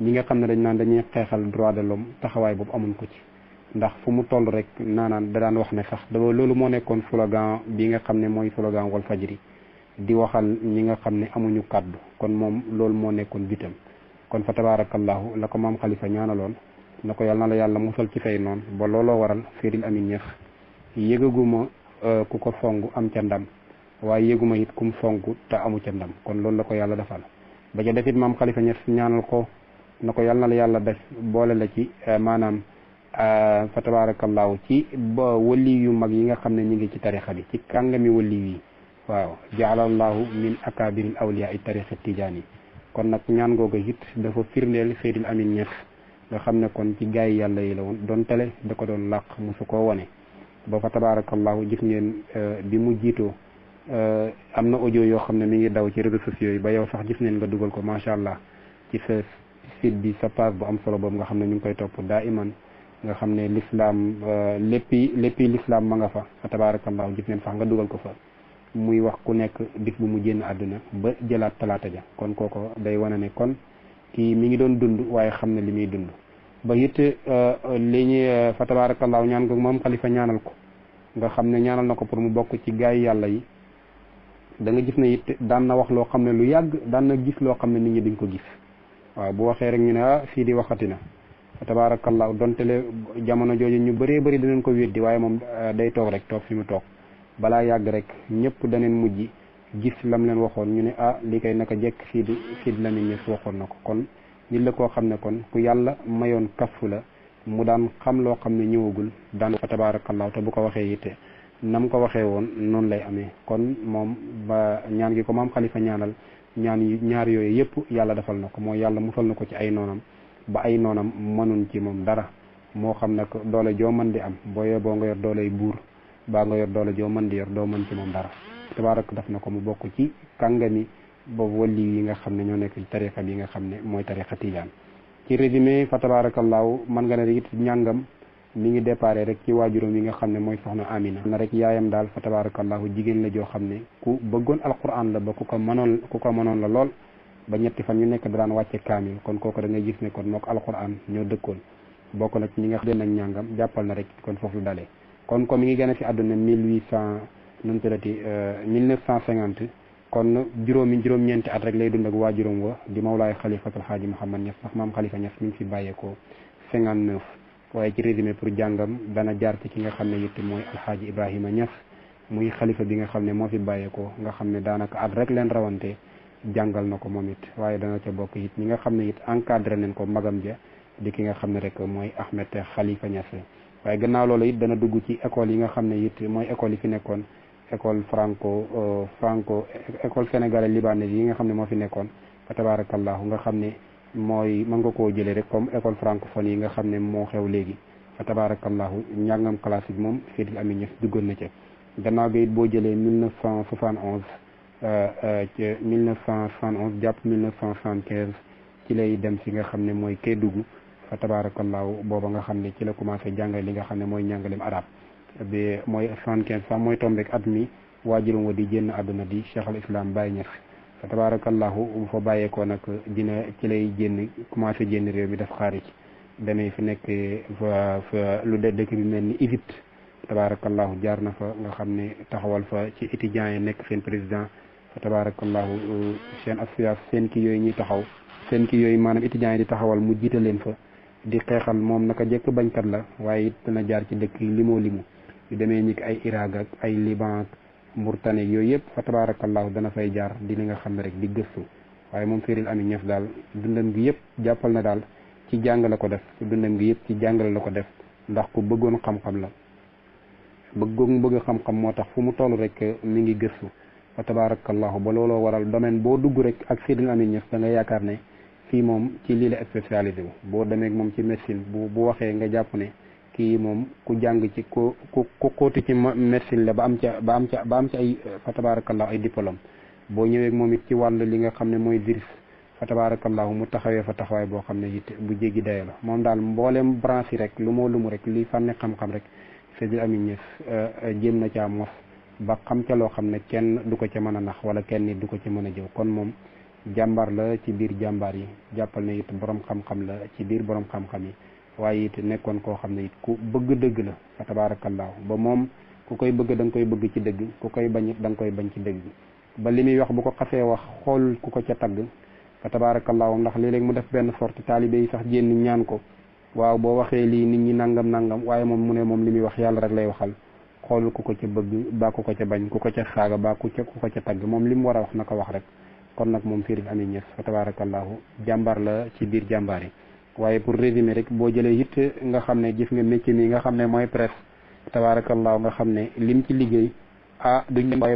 Speaker 9: ñi nga xam ne dañ naan dañuy xeexal droit de l'homme taxawaay boobu amuñ ko ci ndax fu mu toll rek naanaan da daan wax ne sax dafa loolu moo nekkoon slogan bi nga xam ne mooy slogan wal fajri di waxal ñi nga xam ne amuñu kàddu kon moom loolu moo nekkoon bitam kon fa tabarakallahu la ko maam Khalifa ñaanaloon na ko yàlla na la yàlla musal ci say noonu ba looloo waral Seydil Amine Niass yëgaguma ku ko song am ca ndam waaye yëguma it kum song te amu ca ndam kon loolu la ko yàlla defal ba ca defit maam Khalifa Niass ñaanal ko na ko yàlla na la yàlla def boole la ci maanaam fa tabarakallahu ci ba wali yu mag yi nga xam ne ñu ngi ci tarixa bi ci kàngami wali yi waaw jaalallahu min akabiril awliya i tarixa tijaani kon nag ñaan googu it dafa firndeel Seydil Amine Niass nga xam ne kon ci gaay yàlla yi la woon doon tele da ko doon làq mosu koo wone ba fa tabarakallahu gis ngeen bi mu jiitoo am na audio yoo xam ne mi ngi daw ci réseaux sociaux yi ba yow sax gis neen nga dugal ko macha allah ci sa site bi sa page bu am solo boobu nga xam ne ñu ngi koy topp daa iman nga xam ne l'islam léppi l'islam ma nga fa tabarakallahu gis neen sax nga dugal ko fa muy wax ku nekk bis bu mu génn àdduna ba jëlaat talaata ja kon kooko day wane ne kon kii mi ngi doon dund waaye xam ne li muy dund ba it li ñuy fa tabarakallahu ñaan ko moom Khalifa ñaanal ko nga xam ne ñaanal na ko pour mu bokk ci gaay yàlla yi da nga gis ne it daan na wax loo xam ne lu yàgg daan na gis loo xam ne nit ñi duñ ko gis waaw bu waxee rek ñu ne fii di waxati na fa tabarakallahu donte le jamono jooju ñu bëree bëri danañ ko weddi waaye moom day toog rek toog fi mu toog balaa yàgg rek ñëpp daneen mujj gis lam leen waxoon ñu ne li kay naka jekk Sidi Lamine Niass waxoon na ko kon nit la koo xam ne kon ku yàlla mayoon kafu la mu daan xam loo xam ne ñëwagul daan fa tabarakallahu te bu ko waxee it nam ko waxee woon noonu lay amee kon moom ba ñaan gi ko maam Khalifa ñaanal ñaar yooyu yëpp yàlla defal na ko mooy yàlla musal na ko ci ay noonam ba ay noonam mënuñ ci moom dara moo xam nag doole joo mën di am boo nga yor dooley buur baa nga yor doole joo mën di yor doo mën ci moom dara tabarak def na ko mu bokk ci kàngami boobu wali yi nga xam ne ñoo nekk ci tarixa bi nga xam ne mooy tarixa tijaan ci résumé fa tabarakallahu man nga ne it ñàngam mi ngi déparé rek ci waajuram yi nga xam ne mooy soxna Amina na rek yaayam daal fa tabarakallahu jigéen la joo xam ne ku bëggoon alquran la ba ku ko mënoon la lool ba ñetti fan ñu nekk daan wàcce kaamil kon kooku da ngay gis ne kon moo ko alquran ñoo dëkkoon bokk na ci ñi nga xam ne nag ñàngam jàppal na rek kon foofu la dalee kon comme mi ngi gën a ci àdduna 1950 kon juróom-ñeenti at rek lay dund ak waajuram wa di mawlaay xalifatul xaaji Mouhamad Niass ndax maam Khalifa Niass mi ngi fi bàyyeekoo 59 waaye ci résumé pour jàngam dana jaar ci ki nga xam ne it mooy alxaaji Ibrahima Niass muy xalifa bi nga xam ne moo fi bàyyeekoo nga xam ne daanaka at rek leen rawante jàngal na ko moom it waaye dana ca bokk it ñi nga xam ne it encadré nañ ko magam ja di ki nga xam ne rek mooy Ahmed Khalifa Niass waaye gannaaw loolu it dana dugg ci école yi nga xam ne it mooy école yi fi nekkoon école école sénégalais libanais yi nga xam ne moo fi nekkoon fa tabarakallahu nga xam ne mooy mën nga koo jëlee rek comme école francophone yi nga xam ne moo xew léegi fa tabarakallahu njàngam classique moom Seydil Amine Niass duggoon na ca gannaaw ga it boo jëlee 1971 jàpp 1975 ci lay dem si nga xam ne mooy Kédougou fa tabarakallahu booba nga xam ne ci la commencé jàngale li nga xam ne mooy njàngaleem arab bi mooy 75 sax mooy tombeek at mi waajuram wa di génn àdduna di Cheikh al Islam Baye Niass fa tabarakallahu bu fa bàyyeekoo nag dina ci lay génn commencé génn réew mi def xaarij demee fi nekk fa lu dëkk bi mel ni Égypte tabarakallahu jaar na fa nga xam ne taxawal fa ci étudiants yi nekk seen président fa tabarakallahu seen association seen kii yooyu ñuy taxaw seen kii yooyu maanaam étudiants yi di taxawal mu jiite leen fa di xeexal moom naka jekk bañkat la waaye it dana jaar ci dëkk limoo yu demee ñi ay Irak ak ay Liban ak Mauritanie yooyu yëpp fa tabarakallahu dana fay jaar di li nga xam ne rek di gëstu waaye moom Seydil Amine Niass daal dundam gi yëpp jàppal na daal ci jàng la ko def dundam gi yëpp ci jàngale la ko def ndax ku bëggoon xam-xam la bëgg xam-xam moo tax fu mu toll rek mi ngi gëstu fa tabarakallahu ba looloo waral domaine boo dugg rek ak Seydil Amine Niass da nga yaakaar ne fii moom ci lii la spécialisé wu boo demee moom ci médecine bu waxee nga jàpp ne kii moom ku jàng ci ku xóoti ci médecine la ba am ci ay fa tabarakallahu ay diplôme boo ñëwee moom it ci wàll li nga xam ne mooy virus fa tabarakallahu mu taxawee fa taxawaay boo xam ne it bu jéggi dayo la moom daal mbooleem branche yi rek lu moo lumu rek li fànni xam-xam rek Seydil Amine Niass jéem na caa mos ba xam ca loo xam ne kenn du ko ca mën a nax wala kenn nit du ko ca mën a jëw kon moom jàmbaar la ci biir jàmbaar yi jàppal ne it borom xam-xam la ci biir borom xam-xam yi waaye it nekkoon koo xam ne it ku bëgg dëgg la fa tabaarakallaahu ba moom ku koy bëgg da nga koy bëgg ci dëgg ku koy bañ it da nga koy bañ ci dëgg ba li muy wax bu ko xasee wax xool ku ko ca tagg fa tabaarakallaahu ndax léeg-léeg mu def benn sorte taalibe yi sax jénn ñaan ko waaw boo waxee lii nit ñi nangam waaye moom mu ne moom li muy wax yàlla rek lay waxal xoolul ku ko ca bëgg baa ku ko ca bañ ku ko ca saaga baa ku ko ca tagg moom li mu war a wax na ko wax rek kon nag moom Seydil Amine Niass fa tabarakallahu jàmbaar la ci biir jàmbaar yi waaye pour résumer rek boo jëlee it nga xam ne gis nga métier mi nga xam ne mooy presse tabarakallahu nga xam ne lim ci liggéey duñ waaye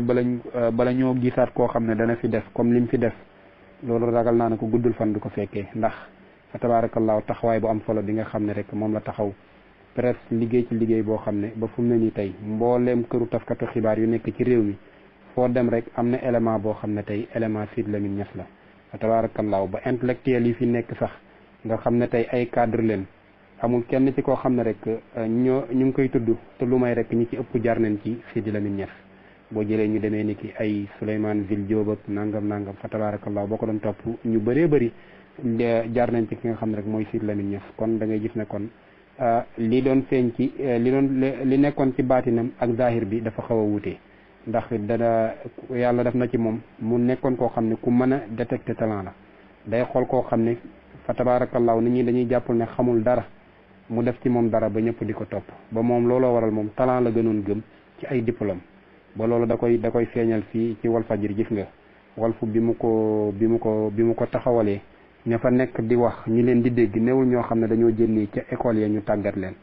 Speaker 9: bala ñoo gisaat koo xam ne dana fi def comme lim fi def loolu ragal naa ne ko guddul fan du ko fekkee ndax fa tabarakallahu taxawaay bu am solo bi nga xam ne rek moom la taxaw presse liggéey ci liggéey boo xam ne ba fu mu ne nii tey mbooleem këru taskatu xibaar yu nekk ci réew mi foo dem rek am na élément boo xam ne tey élément Sidy Lamine Niass la fa tabaarakallaahu ba intellectuel yi fi nekk sax nga xam ne tey ay cadre leen amul kenn ci koo xam ne rek ñu ngi koy tudd te lu may rek ñi ci ëpp jar nañ ci Sidy Lamine Niass boo jëlee ñu demee ni ki ay Souleymane Jules Diop ak nangam fa tabaarakallaahu boo ko doon topp ñu bëree bëri jaar nañ ci ki nga xam ne rek mooy Sidy Lamine Niass kon da ngay gis ne kon li doon feeñ ci li nekkoon ci baatinam ak zahir bi dafa xaw a wuute ndax dana yàlla def na ci moom mu nekkoon koo xam ne ku mën a détecter talent la day xool koo xam ne fa tabaarakallaahu nit ñi dañuy jàppal ne xamul dara mu def ci moom dara ba ñëpp di ko topp ba moom looloo waral moom talent la gënoon gëm ci ay diplôme ba loolu da koy feeñal fii ci Walfadjri gis nga Walfu bi mu ko taxawalee ña fa nekk di wax ñi leen di dégg néewul ñoo xam ne dañoo jënnee ca école ya ñu tàggat leen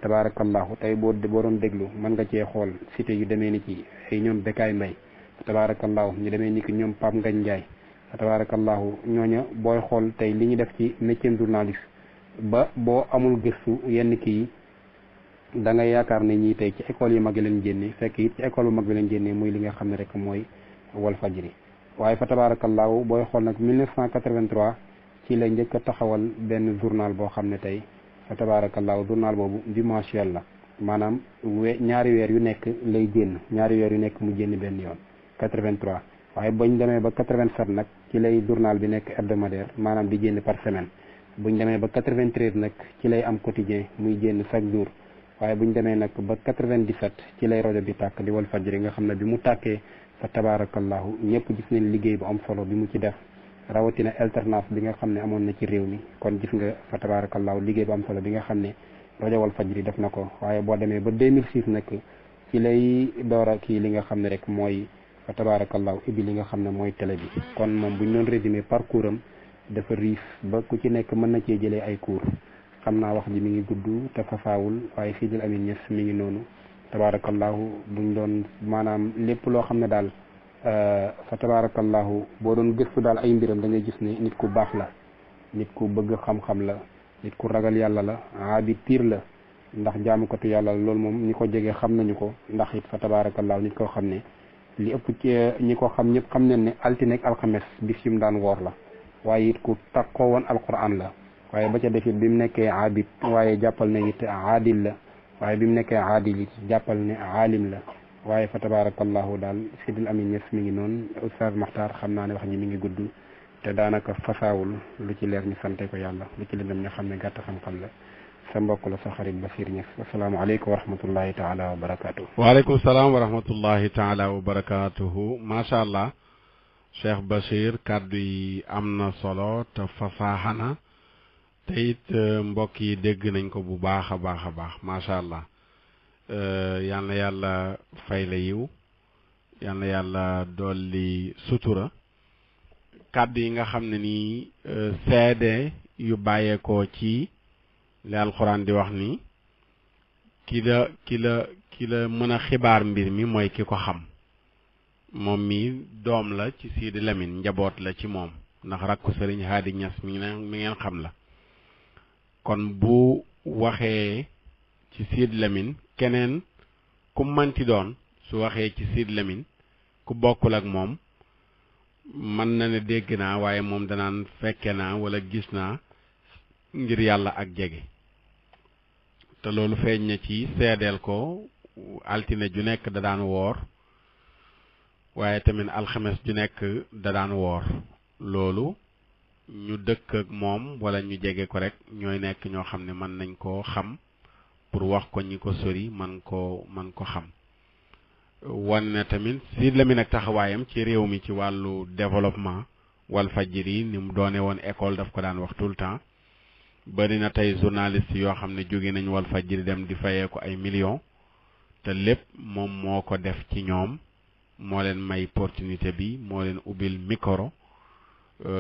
Speaker 9: tabarakallahu tey boo doon déglu mën nga cee xool cité yu demee ni ci ay ñoom Bekaay Mbay tabarakallahu ñu demee ni ki ñoom Pape Ngagne Ndiaye tabarakallahu ñooña booy xool tey li ñu def ci métier journaliste ba boo amul gëstu yenn kii da nga yaakaar ne ñii tey ci école yu mag yi leen génne fekk it ci école yu mag bi leen génne muy li nga xam ne rek mooy Walfadjri waaye fa tabarakallahu booy xool nag 1983 ci la njëkk a taxawal benn journal boo xam ne tey fa tabarakallahu journal boobu bimensuel la maanaam ñaari weer yu nekk lay génn ñaari weer yu nekk mu génn benn yoon 83 waaye bañ demee ba 87 nag ci lay journal bi nekk hebdomadaire maanaam di génn par semaine buñ demee ba 93 nag ci lay am quotidien muy génn chaque jour waaye buñ demee nag ba 97 ci lay rajo bi tàkk di Walfadjri nga xam ne bi mu tàkkee fa tabarakallahu ñëpp gis nañ liggéey bu am solo bi mu ci def rawatina alternance bi nga xam ne amoon na ci réew mi kon gis nga fa tabarakallahu liggéey bu am solo bi nga xam ne rajo Walfadjri def na ko waaye boo demee ba 2006 nag ci lay door a kii li nga xam ne rek mooy fa tabarakallahu ibbi li nga xam ne mooy télé bi kon moom bu ñu doon résumé parcours am dafa riif ba ku ci nekk mën na cee jëlee ay cours xam naa wax ji mi ngi gudd te fafaawul waaye Sidy Lamine Niass mi ngi noonu tabarakallahu buñ doon maanaam lépp loo xam ne daal fa tabarakallahu boo doon gëstu daal ay mbiram da ngay gis ne nit ku baax la nit ku bëgg xam-xam la nit ku ragal yàlla la aabi piir la ndax jaamukatu yàlla la loolu moom ñi ko jege xam nañu ko ndax it fa tabarakallahu nit koo xam ne li ëpp ci ñi ko xam ñëpp xam nañ ne altine ak alxames bis yu mu daan woor la waaye it ku takkoo woon alquran la waaye ba ca def it bi mu nekkee aabid waaye jàppal ne it aadil la waaye bi mu nekkee aadil it jàppal ne aalim la waaye fa tabarakallahu daal Sidy Lamine Niass mi ngi noonu Oustaz Makhtar xam naa ne wax ji mi ngi gudd te daanaka fasaawul lu ci leer ñu sante ko yàlla lu ci lëndëm ñu xam ne gàtt xam-xam la sa mbokk la sa xarit Bachir Niass asalaamaaleykum wa rahmatullahi taala wa barakaatuhu.
Speaker 2: waaleykum salaam wa rahmatullahi taala wa barakaatuhu macha allah Cheikh Bachir kàddu yi am na solo te fasaaxana te it mbokk yi dégg nañ ko bu baax a baax a baax macha allah. yal na yàlla fay la yiw yal na yàlla dolli sutura kàddu yi nga xam ne nii seede yu bàyyeekoo ci li alxuraan di wax ni ki la mën a xibaar mbir mi mooy ki ko xam moom mi doom la ci Sidy Lamine njaboot la ci moom ndax rakku Sëriñ Haadi Ñas mi ngeen xam la kon bu waxee ci Sidy Lamine keneen ku manti doon su waxee ci Sidy Lamine ku bokkul ak moom mën na ne dégg naa waaye moom danaan fekke naa wala gis naa ngir yàlla ak jege te loolu feeñ na ci seedeel ko altine ju nekk da daan woor waaye tamit alxames ju nekk da daan woor loolu ñu dëkk ak moom wala ñu jege ko rek ñooy nekk ñoo xam ne mën nañ koo xam pour wax ko ñi ko sori man ko xam wan na tamit Sidy Lamine ak taxawaayam ci réew mi ci wàllu développement Walfadjri ni mu doone woon école daf ko daan wax tout le temps bari na tey journaliste yoo xam ne jóge nañ Walfadjri dem di fayee ko ay millions te lépp moom moo ko def ci ñoom moo leen may opportunité bi moo leen ubbil micro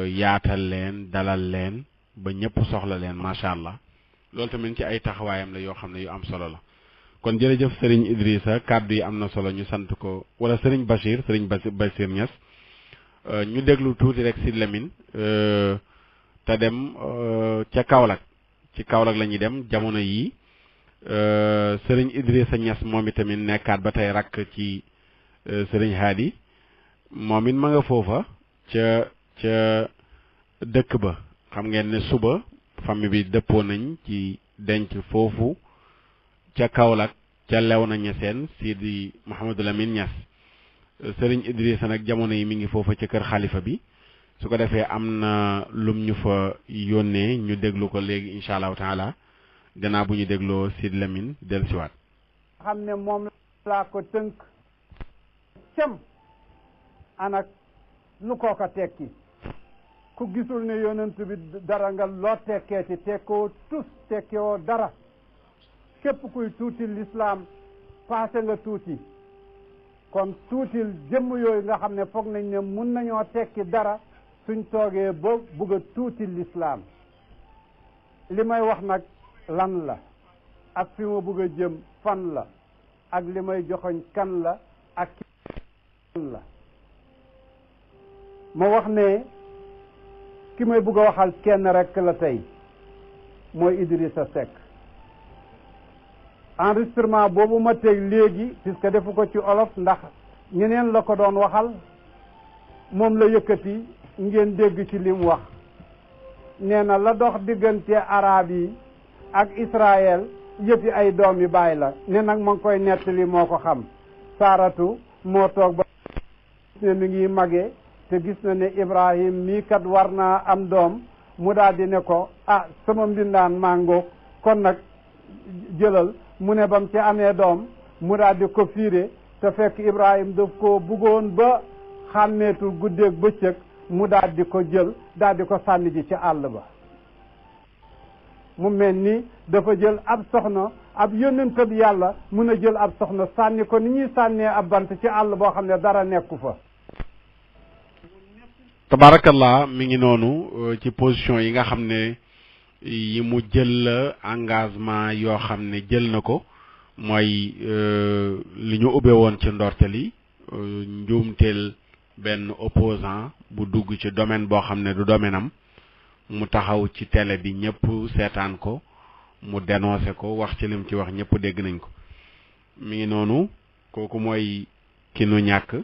Speaker 2: yaatal leen dalal leen ba ñëpp soxla leen macha allah loolu tamit ci ay taxawaayam la yoo xam ne yu am solo la kon jërëjëf Serigne Idrissa kàddu yi am na solo ñu sant ko wala Serigne Bachir Niass ñu déglu tuuti rek Sidy Lamine te dem ca Kaolack ci Kaolack la ñuy dem jamono yii Serigne Idrissa Niass moom itamit nekkaat ba tey rakk ci Serigne Hadi moom it ma nga foofa ca dëkk ba xam ngeen ne suba famille bi dëppoo nañ ci denc foofu ca Kaolack ca Léona Niassène Sidi Mouhamadou Lamine Niass Serigne Idrissa nag jamono yi mi ngi foofa ca kër xalifa bi su ko defee am na lum ñu fa yónnee ñu déglu ko léegi incha allahu taala gannaaw bu ñu dégloo Sidy Lamine dellusiwaat.
Speaker 3: xam ne moom laa ko tënk cëm anak lu ko tekki ku gisul ne yonent bi dara nga loo tekkeeti tekkoo tus tekkewoo dara képp kuy tuuti l'islam passé nga tuuti kon tuutil jëmm yooyu nga xam ne foog nañ ne mun nañoo tekki dara suñ toogee ba bugg a tuuti l'islam li may wax nag lan la ak fi ma bugg a jëm fan la ak li may joxoñ kan la ak kan la ma wax ne ki may bugg a waxal kenn rek la tey mooy Idrissa Seck enregistrement boobu ma teg léegi puisque defu ko ci olof ndax ñeneen la ko doon waxal moom la yëkkati ngeen dégg ci lim wax nee na la dox diggante arab yi ak Israël yëpp yi ay doom yi bàyyi la ne nag ma ngi koy nettali moo ko xam Saaratu moo toog ba ne mi ngi magee te gis na ne Ibrahim mii kat war naa am doom mu daal di ne ko ah sama mbindaan màngoog kon nag jëlal mu ne bam ci amee doom mu daal di ko fiire te fekk Ibrahim daf ko bëggoon ba xàmmeetul guddeeg bëccëg mu daal di ko jël daal di ko sànni ji ci àll ba mu mel ni dafa jël ab soxna ab yónnent bi yàlla mun a jël ab soxna sànni ko ni ñuy sànnee ab bant ci àll boo xam ne dara nekku fa
Speaker 2: tabarakallah mi ngi noonu ci position yi nga xam ne yi mu jël engagement yoo xam ne jël na ko mooy li ñu ubbe woon ci ndorteli njuumteel benn opposant bu dugg ci domaine boo xam ne du domaine am mu taxaw ci télé bi ñëpp seetaan ko mu dénoncé ko wax ci lim ci wax ñëpp dégg nañ ko mi ngi noonu kooku mooy ki nu ñàkk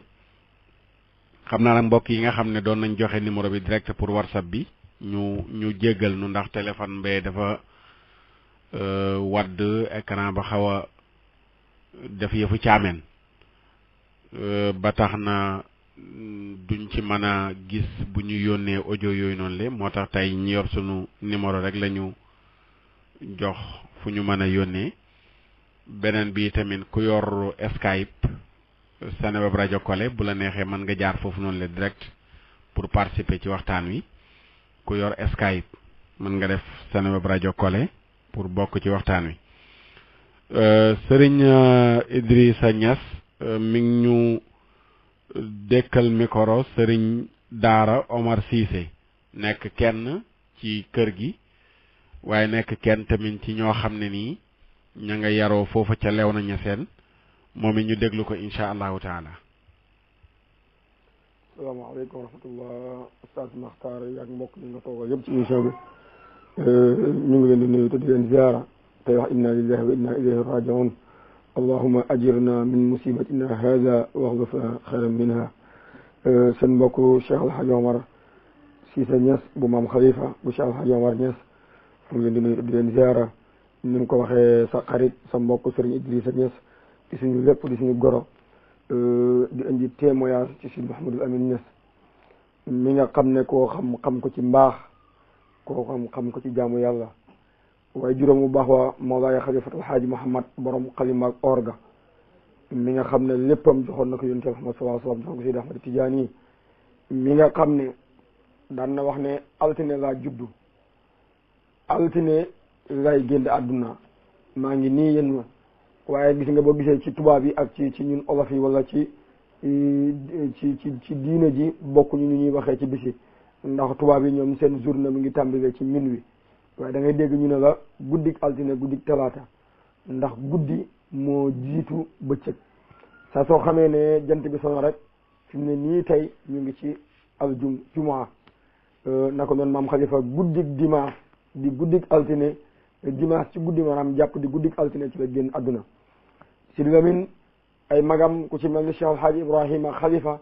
Speaker 2: xam naa nag mbokk yi nga xam ne doon nañ joxe numéro bi direct pour WhatsApp bi ñu jéggal nu ndax téléphone bee dafa wadd écran ba xaw a def yëfu caameen ba tax na duñ ci mën a gis bu ñu yónnee audio yooyu noonu le moo tax tey ñu yor sunu numéro rek la ñu jox fu ñu mën a yónnee beneen bi tamit ku yor Skype Seneweb Radio Collé bu la neexee mën nga jaar foofu noonu le direct pour participer ci waxtaan wi ku yor Skype mën nga def Seneweb Radio Collé pour bokk ci waxtaan wi Serigne Idrissa Niass mi ngi ñu dekkal micro Serigne Daara Omar Cissé nekk kenn ci kër gi waaye nekk kenn tamit ci ñoo xam ne nii ña nga yaroo foofa ca Léona Niassène moom it ñu déglu ko incha allahu taala.
Speaker 10: asalaamaaleykum wa rahmatullah Oustaz Makhtar ak mbokk ñi nga toogal yëpp ci émission bi ñu ngi leen di nuyu te di leen ziara tey wax inna lillahi wa inna ilayhi rajiun allahuma ajirna min musibatina hada waxluf xayran minha seen mbokk Cheikh El Hadj Omar Cissé Niass bu maam Khalifa bu Cheikh El Hadj Omar Niass mu ngi leen di nuyu di leen ziara ni nga ko waxee sa xarit sa mbokk Serigne Idrissa Niass di suñu lépp di suñu goro di indi témoignage ci Sidi Mouhamadul Amin Niass mi nga xam ne koo xam ko ci mbaax koo xam ko ci jaamu yàlla waaye juróom bu baax waa Mawlaaya Xalifatul Haaji Muhammad borom xalima ak orga mi nga xam ne léppam joxoon na ko yonent Muhammad sallallahu alayhi wa sallam joxoon ko Sidi Ahmad Tijaani mi nga xam ne daan na wax ne altine laa juddu altine lay génn àdduna maa ngi nii yéen ma waaye gis nga boo gisee ci tubaab yi ak ci ñun olof yi wala ci diine ji bokkuñu ñu ñuy waxee ci bisi ndax tubaab yi ñoom seen journée mi ngi tàmbalee ci minuit waaye da ngay dégg ñu ne la guddik altine guddik talaata ndax guddi moo jiitu bëccëg saa soo xamee ne jant bi sono rek fi mu ne nii tey ñu ngi ci jumaa na ko noonu maam Khalifa guddik dimanche di guddik altine dimanche ci guddi maanaam jàpp di guddik altine ci la génn àdduna Sidi Lamine ay magam ku ci mel ni Cheikh El Hadj Ibrahima Khalifa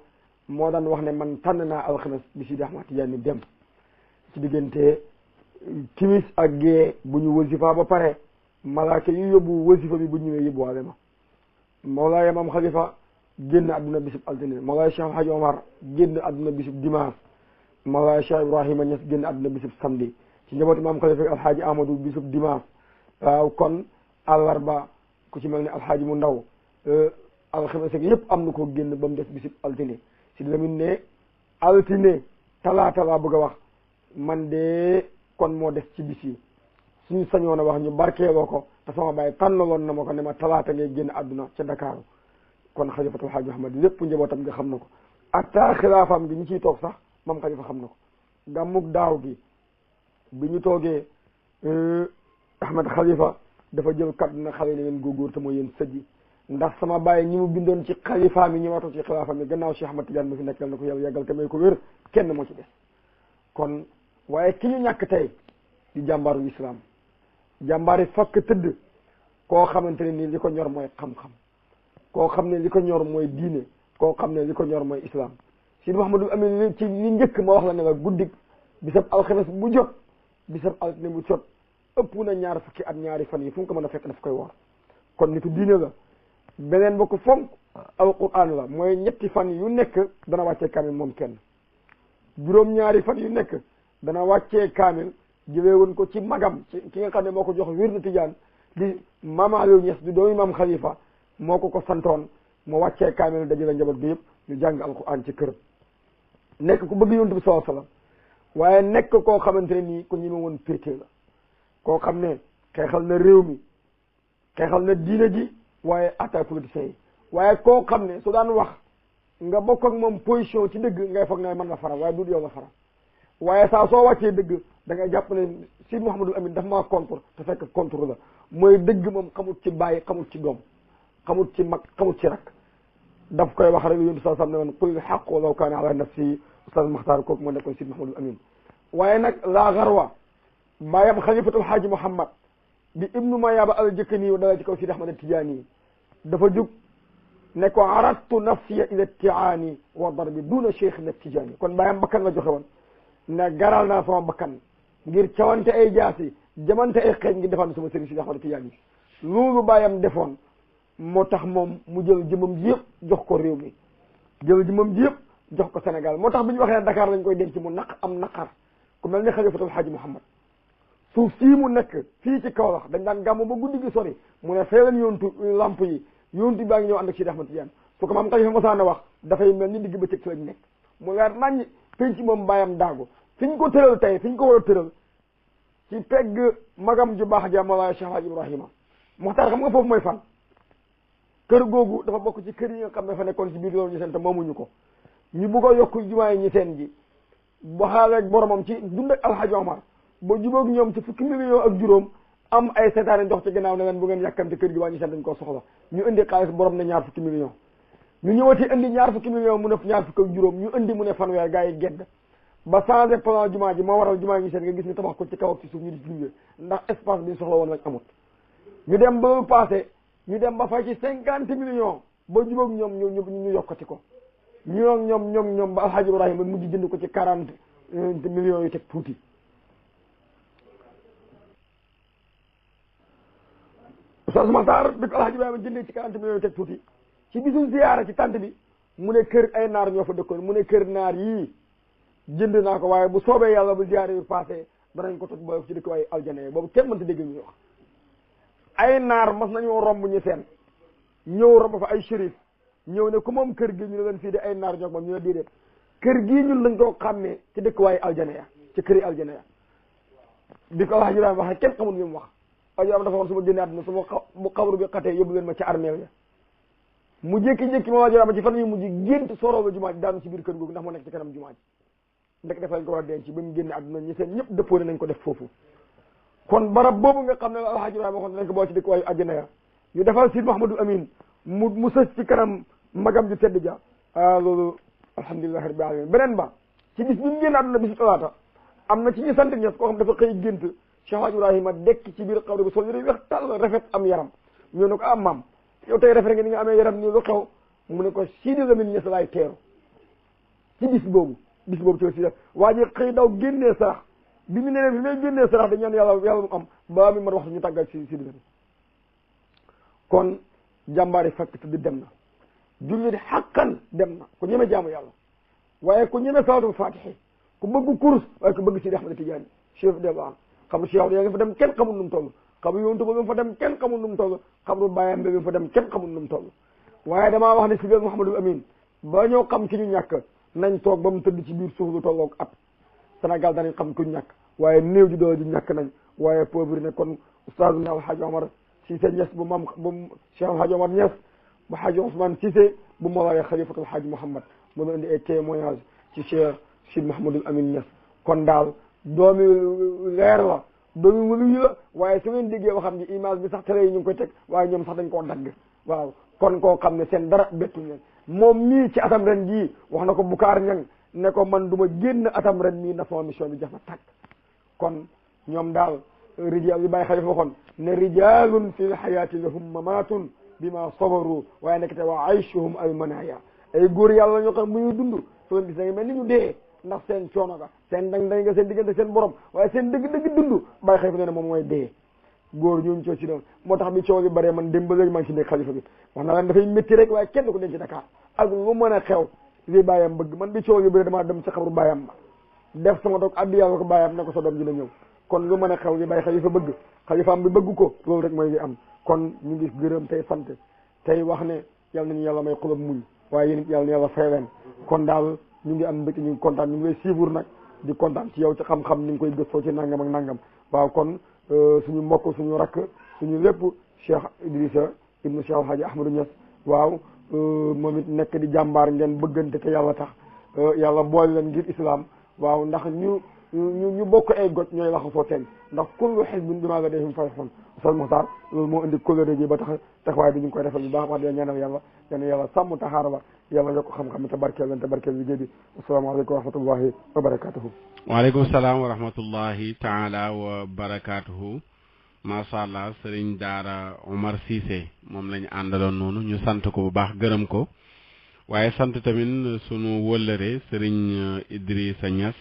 Speaker 10: moo daan wax ne man tànn naa alxames bi Sidi Ahmad Tijaani dem ci diggante timis ak gée bu ñu wasifa ba pare malaaka yu yóbbu wasifa bi bu ñëwee yóbbuwaale ma Mawlaaya maam Khalifa génn àdduna bisub altine Mawlaaya Cheikh El Hadj Omar génn àdduna bisub dimanche Mawlaaya Cheikh Ibrahima Niass génn àdduna bisub samedi ci njabooti maam Khalifa ak alxaaji Amadou bisub dimanche waaw kon àllarba ku ci mel ni alxaaji mu ndaw alxames ak yëpp am na ko génn ba mu des bisub altine si Lamine ne altine talaata laa bëgg a wax man de kon moo des ci bis yi suñu sañoon a wax ñu barkeeloo ko te sama baay tànnaloon na ma ko ne ma talaata ngay génn àdduna ca Dakar kon xalifatul Haaji Muhammad lépp njabootam nga xam na ko ak taa xilaafaam gi ñu ciy toog sax moom xalifa xam na ko gàmmug daaw gi bi ñu toogee Ahmed Khalifa dafa jël kaddu na xale ne ngeen góorgóor te mooy yéen sëjji ndax sama bàyyi ñi mu bindoon ci xalifa mi ñi ma toog ci xilaafa mi gannaaw Cheikh Ahmad Tidiane mi fi nekk yal na ko yàlla yàggal te may ko wér kenn moo ci des kon waaye ki ñu ñàkk tey di jàmbaaru islam jàmbaar yi fakk tëdd koo xamante ne nii li ko ñor mooy xam-xam koo xam ne li ko ñor mooy diine koo xam ne li ko ñor mooy islam Sidi Mouhamadou Amine ci li njëkk ma wax la ne la guddik bisab alxames bu jot bisab altine bu jot ëpp na ñaar fukki at ñaari fan yi fu mu ko mën a fekk daf koy woor kon nitu diine la beneen ba ko fonk alquran la mooy ñetti fan yu nekk dana wàccee kaamil moom kenn juróom-ñaari fan yu nekk dana wàccee kaamil jëlee woon ko ci magam ci ki nga xam ne moo ko jox wirdu tijaan di maam Aliou Niass di doomi maam Khalifa moo ko santoon mu wàccee kaamil dajale njaboot gi yëpp ñu jàng alquran ci kër nekk ku bëgg yonent bi sallallahu alayhi wasallam waaye nekk koo xamante ne nii ku ñi ma woon péete la koo xam ne xeexal na réew mi xeexal na diine ji waaye attaque politiciens yi waaye koo xam ne su daan wax nga bokk ak moom position ci dëgg ngay foog ne mën la faral waaye du yow la faral waaye saa soo wàccee dëgg da ngay jàpp ne Sidi Mouhamadou Amine daf maa contre te fekk contre la mooy dëgg moom xamut ci bàyyi xamut ci doom xamut ci mag xamut ci rak daf koy wax rek yonent sallallahu alayhi wasallam ne woon qulil haqq walaw kaana ala nafsi Oustaz Makhtar kooku moo nekkoon Sidi Mouhamadou Amine waaye nag laa garwa baayam xalifatul Haaji Muhammad bi ibnu Mayaba al Jëkkani dala ci kaw Sidi Ahmad Tijaani dafa jóg ne ko aradtu nafsiya ila tiaani wa darbi duna cheikh na Tijaani kon baayam bakkan la joxe woon ne garal naa sama bakkan ngir cawante ay jaasi jamante ay xeej ngir defaan sama sëriñ Sidi Ahmad Tijaani loolu baayam defoon moo tax moom mu jël jëmam ji yëpp jox ko réew mi jël jëmam ji yëpp jox ko Sénégal moo tax bi ñu waxee Dakar lañ koy denc mu am naqar ku mel ni xalifatul Haaji Muhammad suuf sii mu nekk fii ci Kaolack dañ daan gàmmu ba guddi gi sori mu ne fee leen yontu lamp yi yontu baa ngi ñëw ànd ak Sidi Ahmad Tidiane su ko maam Xalifa Masaana wax dafay mel ni digg bëccëg ci lañ nekk mu leer nañ penc moom bàyyam daagu fi ñu ko tëral tey fi ñu ko war a tëral ci pegg magam ju baax ja Mawlaaya Cheikh Hadj Ibrahima Muxtaar xam nga foofu mooy fan kër googu dafa bokk ci kër yi nga xam ne fa nekkoon ci biir loolu ñu seen te moomuñu ko ñu bugg a yokk jumaa yi ñi seen ji ba xaaleeg boromam ci dund ak Alhaji Omar ba jubóog ñoom ci fukki million ak juróom am ay seetaane dox ci gannaaw ne leen bu ngeen yàkkamte kër gi waa ñu seen dañ koo soxla ñu indi xaalis borom ne ñaar fukki million ñu ñëwati indi ñaar fukki million mu ne ñaar fukki ak juróom ñu indi mu ne fanweer gaa yi gedd ba changé plan jumaa ji moo waral jumaa yi ñu seen nga gis ñu tabax ko ci kaw ak ci suuf ñu di jullee ndax espace bi ñu soxla woon lañ amut ñu dem ba passé ñu dem ba fay ci 50 millions ba jubóog ñoom ñu yokkati ko ñoom ba alxaaji Ibrahima mujj jënd ko ci 40 millions yu teg tuuti. Oustaz Makhtar bi ko alxaaji Ibrahima jëndee ci 40 millions yu teg tuuti ci bisu ziyaara ci tànt bi mu ne kër ay naar ñoo fa dëkkoon mu ne kër naar yii jënd naa ko waaye bu soobee yàlla bu ziyaara bi passé danañ ko toj booy ci dëkk waaye aljana boobu kenn mënta dégg ñuy wax. ay naar mas nañoo romb ñu seen ñëw romb fa ay shérif ñëw ne ku moom kër gi ñu ne leen fii de ay naar ñoo moom ñu ne déedéet kër gii ñun lañ koo xàmmee ci dëkk waaye aljana ya ci këri aljana ya bi ko alxaaji Ibrahima waxee kenn xamul li mu wax alxaaji Ibrahima dafa wax su ma génnee àdduna sama bu xabru bi xatee yóbbu leen ma ci armeel ya mu jékki-jékki ma alxaaji Ibrahima ci fan yu mujj gént sorooba jumaa ji daanu ci biir kër googu ndax moo nekk ci kanam jumaa ji ndek def lañ ko war a denc ba mu génne àdduna ñi seen ñëpp dëppoo nañ ko def foofu kon barab boobu nga xam ne alxaaji Ibrahima waxoon nañ ko boo ci dëkk waayu àjjana ya ñu defal Sidi Mouhamadou Amine mu sës ci kanam magam ju tedd ja loolu alhamdulillahi rabbil alamin beneen ba ci bis bi mu génn àdduna bisu talaata am na ci ñu sant ñes koo xam dafa xëy gént Cheikh Hadj Ibrahima dekk ci biir xabru bi sol yëre weex tàll rafet am yaram ñëw ne ko maam yow tey rafet nga ni nga amee yaram nii lu xew mu ne ko Sidi Lamine Niass laay teeru ci bis boobu ci la si waa ji xëy daw génnee sarax bi mu nee fi may génnee sarax da ñaan yàlla mu am ba mi mar waxtu ñu tàggal si Sidi Lamine kon jàmbaari fakk tëdd dem na jullit xaqan dem na ku ñeme jaamu yàlla waaye ku ñeme salaatul fatihi ku bëgg kurus waaye ku bëgg Sidi Ahmad Tidiane chef de la xam Cheikh yaa ngi fa dem kenn xamul nu mu toll xabru yontu ba fa dem kenn xamul nu mu toll xabru bàyyam bi fa dem kenn xamul nu mu toll waaye damaa wax ne Sidi Mouhamadou Amine ba ñoo xam ki ñu ñàkk nañ toog ba mu tëdd ci biir suuf lu tolloog at Sénégal danañ xam ku ñu ñàkk waaye néew ji doole ji ñàkk nañ waaye pauvre ne kon oustaz na Alhaji Omar Cissé Niass bu mam bu Cheikh Alhaji Omar Niass bu Haji Ousmane Cissé bu Mawlaaya Xalifatul Haji Mouhamad mën a indi ay témoignage ci Cheikh Sidi Mouhamadou Amine Niass kon daal doomi leer la doomi wëluyu la waaye su ngeen déggee waxam ji image bi sax télé yi ñu ngi koy teg waaye ñoom sax dañ koo dagg waaw kon koo xam ne seen dara bettu leen moom mii ci atam ren jii wax na ko Bukaar Ñang ne ko man du ma génn atam ren mii na sama mission bi jax na tàkk kon ñoom daal rijal yi bàyyi xalifa waxoon ne rijalun fi lxayaati lahum mamaatun bi ma sabaru waaye nekk te waa aychuhum al manaya ay góor yàlla ñoo xam bu ñuy dund soo leen gis da nga mel ni ñu dee ndax seen coono ga seen dang nga seen diggante seen borom waaye seen dëgg-dëgg dund bàyyi xalifa nee na moom mooy dee góor ñooñu coo ci doon moo tax bi coow li bëree man démb ba léegi maa ngi ci nekk xalifa bi wax na leen dafay métti rek waaye kenn ko denc ci Dakar ak lu mën a xew li bàyyam bëgg man bi coow li bëree damaa dem ci xabru bàyyam ba def sama doog addi yàlla ko bàyyam ne ko sa doom dina ñëw kon lu mën a xew li bàyyi xalifa bëgg xalifaam bi bëgg ko loolu rek mooy li am kon ñu ngi gërëm tey sant tey wax ne yàlla nañu yàlla may xolom muñ waaye yéen it yàlla na yàlla fay leen kon daal ñu ngi am mbégte ñu ngi kontaan ñu ngi lay suivre nag di kontaan ci yow ci xam-xam ni nga koy gëstoo ci nangam ak nangam waaw kon suñu mbokk suñu rakk suñu lépp Cheikh Idrissa ibnu Cheikh Alhaji Ahmadou Niass waaw moom it nekk di jàmbaar ngeen bëggante te yàlla tax yàlla boole leen ngir islam waaw ndax ñu bokk ay goj ñooy laxa soo teen ndax kullu xisbin bimaa ladayhim farihun Oustaz Makhtar loolu moo indi coloré gi ba taxawaay bi ñu ngi koy defal bu baax wax dëgg ñaanal yàlla yàlla sàmm taxaar ba yàlla yokk xam-xam te barkeel leen te barkeel liggéey bi asalaamaaleykum wa rahmatullahi wa barakatuhu
Speaker 2: waaleykum salaam wa rahmatullahi taala wa barakatuhu macha allah sëriñ daara Omar Cissé moom lañu àndaloon noonu ñu sant ko bu baax gërëm ko waaye sant tamit sunu wëllëre sëriñ Idrissa Niass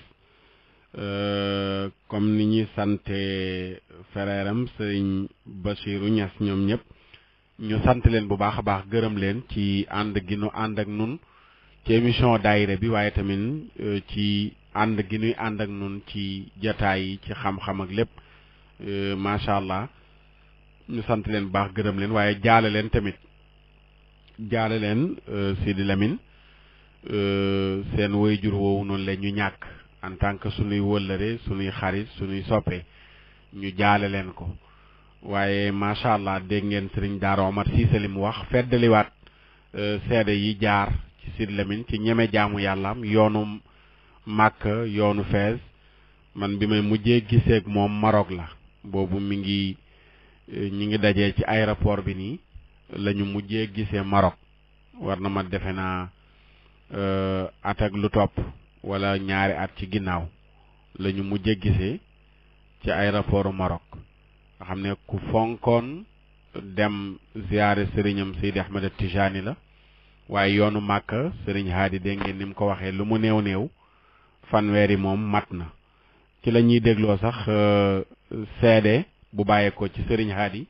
Speaker 2: comme ni ñuy sante frèram sëriñ Bachirou Niass ñoom ñëpp ñu sant leen bu baax a baax gërëm leen ci ànd gi nu ànd ak nun ci émission daayira bi waaye tamit ci ànd gi nuy ànd ak nun ci jataay yi ci xam-xam ak lépp macha allah ñu sant leen bu baax gërëm leen waaye jaale leen tamit jaale leen Sidi Lamine seen waajur woowu noonu leen ñu ñàkk en tant que sunuy wëllëre sunuy xarit sunuy soppe ñu jaale leen ko waaye macha allah dégg ngeen sëriñ Daara Omar Cissé li mu wax feddaliwaat seede yi jaar ci Sidi Lamine ci ñeme jaamu yàllaam yoonu Màkk yoonu Fès man bi may mujjee gisee ak moom Maroc la boobu ñi ngi dajee ci aéroport bi nii la ñu mujjee gisee Maroc war na ma defe naa at ak lu topp wala ñaari at ci ginnaaw la ñu mujjee gisee ci aéroport Maroc nga xam ne ku fonkoon dem ziyaare sëriñam Seydi Ahmed Tijani la waaye yoonu Màkka Serigne Hadi dégg ngeen ni mu ko waxee lu mu néew néew fanweeri moom mat na ci la ñuy dégloo sax seede bu bàyyeekoo ci Serigne Hadi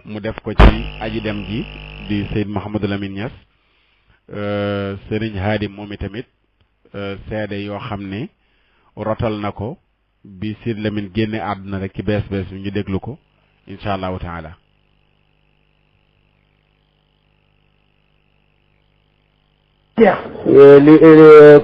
Speaker 2: mu def ko ci aji dem ji di Seyd Mouhamadou Lamine Niass Serigne Hadi moom itamit seede yoo xam ne rotal na ko bi Seyd Lamine génne àdduna rek ci bees bees bi ñu déglu ko incha allahu taala.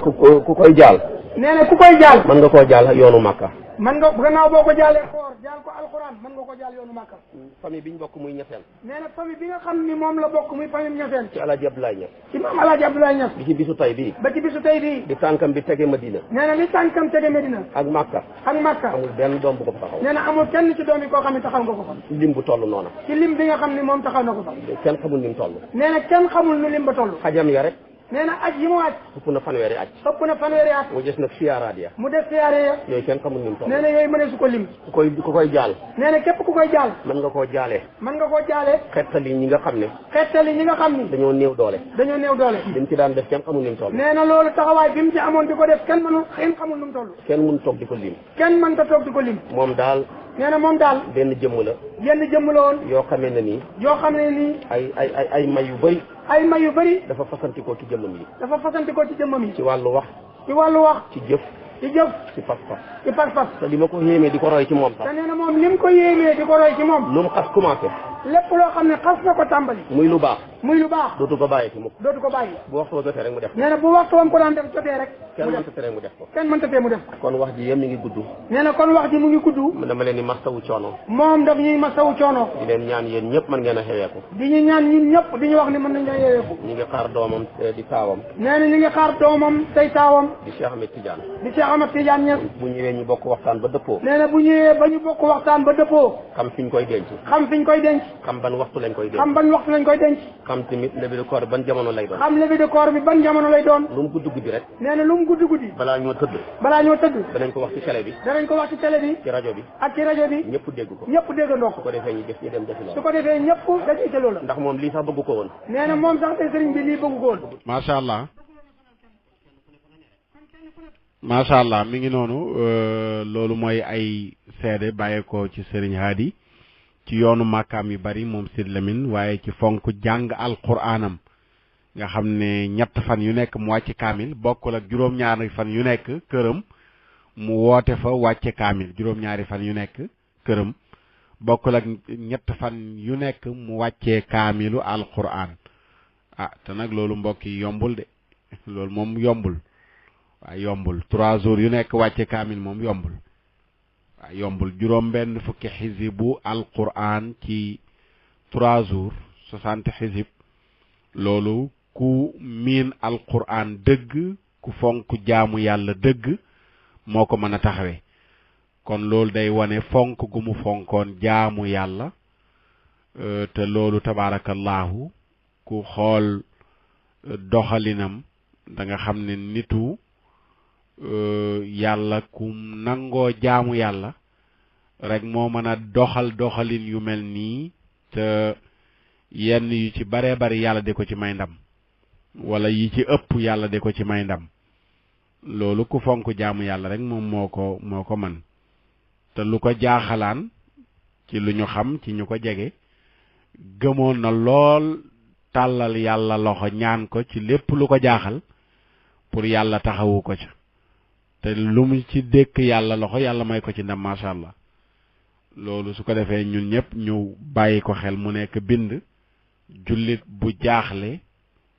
Speaker 11: ku koy jaal.
Speaker 12: nee na ku koy jaal.
Speaker 11: mën nga koo jaal yoonu Makka.
Speaker 12: man nga gannaaw boo ko jaalee xoor jaal ko alxuraan mën nga ko jaal yoonu Makka.
Speaker 11: famille bi ñu bokk muy ñeseen.
Speaker 12: nee na famille bi nga xam ni moom la bokk muy famille ñeseen.
Speaker 11: ci Alaaji Abdoulaye Niass.
Speaker 12: ci maam Alaaji Abdoulaye Niass.
Speaker 11: bi ci bisu tay bii.
Speaker 12: ba ci bisu tay bii.
Speaker 11: di tànkam bi tege Madina.
Speaker 12: nee na li tànkam tege Medina.
Speaker 11: ak Makka.
Speaker 12: ak Makka.
Speaker 11: amul benn doom bu ko fa taxaw.
Speaker 12: nee na amul kenn ci doom yi koo xam ne taxaw nga ko fa.
Speaker 11: lim bu toll noona.
Speaker 12: ci lim bi nga xam ne moom taxaw na ko fa.
Speaker 11: kenn xamul ni mu toll.
Speaker 12: nee na kenn xamul nu lim ba toll.
Speaker 11: xajam ya rek.
Speaker 12: nee na aj yi mu aj.
Speaker 11: ëpp na fanweeri aj.
Speaker 12: ëpp na fanweeri at.
Speaker 11: mu des nag siyaaraat ya.
Speaker 12: mu des siyaare ya.
Speaker 11: yooyu kenn xamul ni mu toll.
Speaker 12: nee na yooyu mënee su ko lim.
Speaker 11: ku koy jaal.
Speaker 12: nee na képp ku koy jaal.
Speaker 11: mën nga koo jaalee.
Speaker 12: mën nga koo jaalee.
Speaker 11: xettali ñi nga xam ne.
Speaker 12: xettali ñi nga xam ni.
Speaker 11: dañoo néew doole.
Speaker 12: dañoo néew doole.
Speaker 11: li mu ci daan def kenn xamul ni mu toll.
Speaker 12: nee na loolu taxawaay bi mu ci amoon di ko def kenn xamul nu mu toll.
Speaker 11: kenn mënu toog di ko lim.
Speaker 12: kenn mënta toog di ko lim.
Speaker 11: moom daal.
Speaker 12: nee na moom daal.
Speaker 11: benn jëmm la.
Speaker 12: yenn jëmm la woon.
Speaker 11: yoo xamee ne nii.
Speaker 12: yoo xam ne nii.
Speaker 11: ay may yu bëri.
Speaker 12: ay may yu bëri.
Speaker 11: dafa fasantikoo ci jëmmam yi.
Speaker 12: dafa fasantikoo ci jëmmam yi.
Speaker 11: ci wàllu wax.
Speaker 12: ci wàllu wax.
Speaker 11: ci jëf.
Speaker 12: ci jëf.
Speaker 11: ci pas-pas.
Speaker 12: ci pas-pas.
Speaker 11: te li ma ko yéemee di ko roy ci moom sax.
Speaker 12: te nee na moom li mu ko yéemee di ko roy ci moom.
Speaker 11: lu mu xas commencé.
Speaker 12: lépp loo xam ne xas na ko tàmbali.
Speaker 11: muy lu baax.
Speaker 12: muy lu baax.
Speaker 11: dootu ko bàyyi ci mukk.
Speaker 12: dootu ko bàyyi.
Speaker 11: bu waxtu ba jotee rek mu def ko.
Speaker 12: nee na bu waxtu wam ko daan def jotee rek.
Speaker 11: kenn mënta tere mu def ko.
Speaker 12: kenn mënta tere mu def ko.
Speaker 11: kon wax ji yëpp mi ngi gudd.
Speaker 12: nee na kon wax ji mu ngi gudd.
Speaker 11: dama leen di masawu coono.
Speaker 12: moom daf ñuy masawu coono.
Speaker 11: di leen ñaan yéen ñëpp mën ngeen a xeweeku.
Speaker 12: di ñu ñaan ñun ñëpp di ñu wax ni mën nañ la yeeweeku.
Speaker 11: ñu ngi xaar doomam di taawam.
Speaker 12: nee na ñu ngi xaar doomam tey taawam.
Speaker 11: di Cheikh Ahmed Tidiane.
Speaker 12: di Cheikh Ahmed Tidiane Niass.
Speaker 11: bu ñëwee ñu bokk waxtaan ba dëppoo.
Speaker 12: nee na bu ñëwee ba ñu bokk waxtaan ba dëppoo.
Speaker 11: xam fi ñu koy denc.
Speaker 12: xam fi ñu koy denc.
Speaker 11: xam ban waxtu lañ koy denc.
Speaker 12: xam ban waxtu lañ koy denc.
Speaker 11: xam tamit levée de corps ban jamono lay doon.
Speaker 12: xam levée de corps bi ban jamono lay doon.
Speaker 11: lu mu guddi guddi rek.
Speaker 12: nee na lu mu guddi guddi.
Speaker 11: balaa ñoo tëdd.
Speaker 12: balaa ñoo tëdd.
Speaker 11: danañ ko wax ci télé bi.
Speaker 12: danañ ko wax ci télé bi.
Speaker 11: ci rajo bi.
Speaker 12: ak ci rajo bi.
Speaker 11: ñëpp dégg ko.
Speaker 12: ñëpp déggandoo ko.
Speaker 11: su ko defee ñu def ñu dem defi loolu.
Speaker 12: su ko defee ñëpp dañuy ca loola.
Speaker 11: ndax moom lii sax bëggu ko woon.
Speaker 12: nee na moom sax tey sëriñ bi lii bëggu ko woon.
Speaker 2: macha allah. macha allah mi ngi noonu loolu mooy ay seede bàyyeekoo ci Serigne Hadi ci yoonu màkkaam yu bari moom Sidy Lamine waaye ci fonk jàng alquraanam nga xam ne ñett fan yu nekk mu wàcce kaamil bokkul ak juróom-ñaari fan yu nekk këram mu woote fa wàcce kaamil juróom-ñaari fan yu nekk këram bokkul ak ñett fan yu nekk mu wàccee kaamilu alquraan ah te nag loolu mbokk yi yombul de loolu moom yombul waaye yombul 3 jours yu nekk wàcce kaamil moom yombul waaye yombul juróom-benn fukki xisibu alquraan ci 3 jours 60 xisib loolu ku miin alquraan dëgg ku fonk jaamu yàlla dëgg moo ko mën a taxawee kon loolu day wane fonk gu mu fonkoon jaamu yàlla te loolu tabaarakallahu ku xool doxalinam da nga xam ne nitu yàlla ku nangoo jaamu yàlla rek moo mën a doxalin yu mel nii te yenn yu ci baree bari yàlla de ko ci may ndam wala yi ci ëpp yàlla de ko ci may ndam loolu ku fonk jaamu yàlla rek moom moo ko mën te lu ko jaaxalaan ci lu ñu xam ci ñu ko jege gëmoon na lool tàllal yàlla loxo ñaan ko ci lépp lu ko jaaxal pour yàlla taxawu ko ca te lu mu ci dékk yàlla loxo yàlla may ko ci ndam macha allah loolu su ko defee ñun ñëpp ñu bàyyi ko xel mu nekk bind jullit bu jaaxle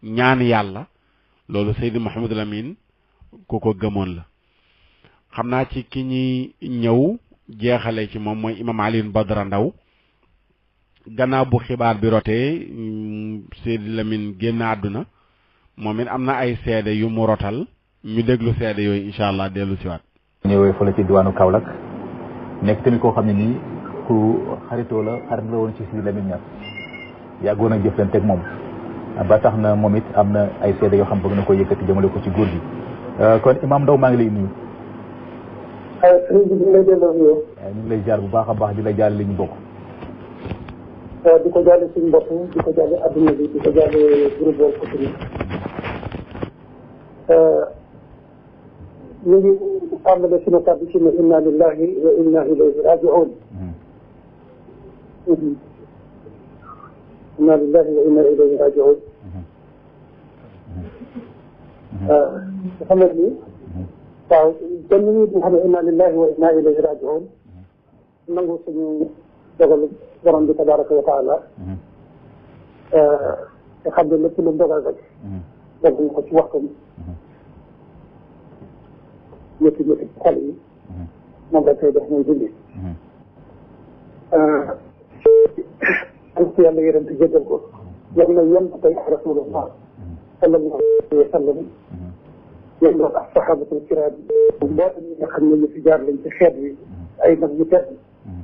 Speaker 2: ñaan yàlla loolu Seydi Mouhamadou Lamine ku ko gëmoon la xam naa ci ki ñuy ñëw jeexale ci moom mooy imam Alioune Badara Ndaw gannaaw bu xibaar bi rotee Seydi Lamine génn àdduna moom it am na ay seede yu mu rotal ñu déglu seede yooyu incha allah dellu siwaat
Speaker 13: ñëwee fa la ci diwaanu Kaolack nekk tamit koo xam ne nii ku xaritoo la xarit la woon ci Seydi Lamine Niass yàggoon a jëflante ak moom ba tax na moom it am na ay seede yoo xam bëgg na ko yëkkati jëmale ko ci góor gi kon imam Ndaw maa ngi lay nuyu.
Speaker 14: ñu ngi lay delloo yow.
Speaker 13: ñu ngi lay jaar bu baax a baax di la jaar li ñu bokk.
Speaker 14: di ko jaale suñu bopp di ko jaale adduna bi di ko jaale groupe Walfadjri ñu ngi tàmbale suñu kàddu ci ne inna lillahi wa inna ilayhi raji'un inna lillahi wa inna ilayhi raji'un xam ni waaw kon ñu ngi xam ne inna lillahi wa inna ilayhi raji'un nangu suñu dogalu borom bi tabaraka wa taala te xam ne lépp lu dogal rek dogal ko ci waxtam ñetti xol yi moom la koy def muy dindi am ci yàlla yërëm te jéggal ko yal na yem tey rasulullah sallallahu alayhi wa sallam yéen doon ak saxaabatul kiraam mboolem ñi nga xam ne ñu fi jaar lañ ci xeet wi ay mag ñu tedd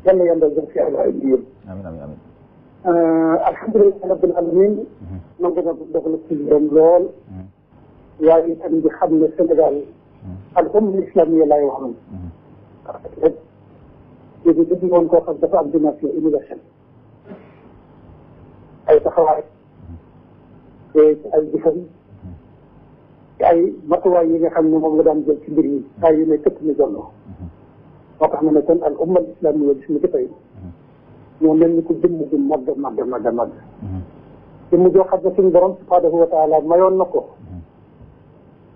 Speaker 14: yal na yendal jëm fi ay ay mbiyam
Speaker 13: amiin amiin amiin
Speaker 14: alhamdulilah rabbil alamin nangu na dogal ci borom lool waaye itam di xam ne Sénégal al umma islamiyya laay wax man léegi dañu woon koo xam dafa am dimension universelle ay taxawaay te ci ay jëfam ci ay matuwaay yi nga xam ne moom la daan jël ci mbir yi saa yu ne këpp ni jollo moo tax ma ne kon al umma islamiyya bis ni ki tey ñoo mel ni ko jëmm ju màgg jëmm joo xam ne suñu borom subhanahu wa taala mayoon na ko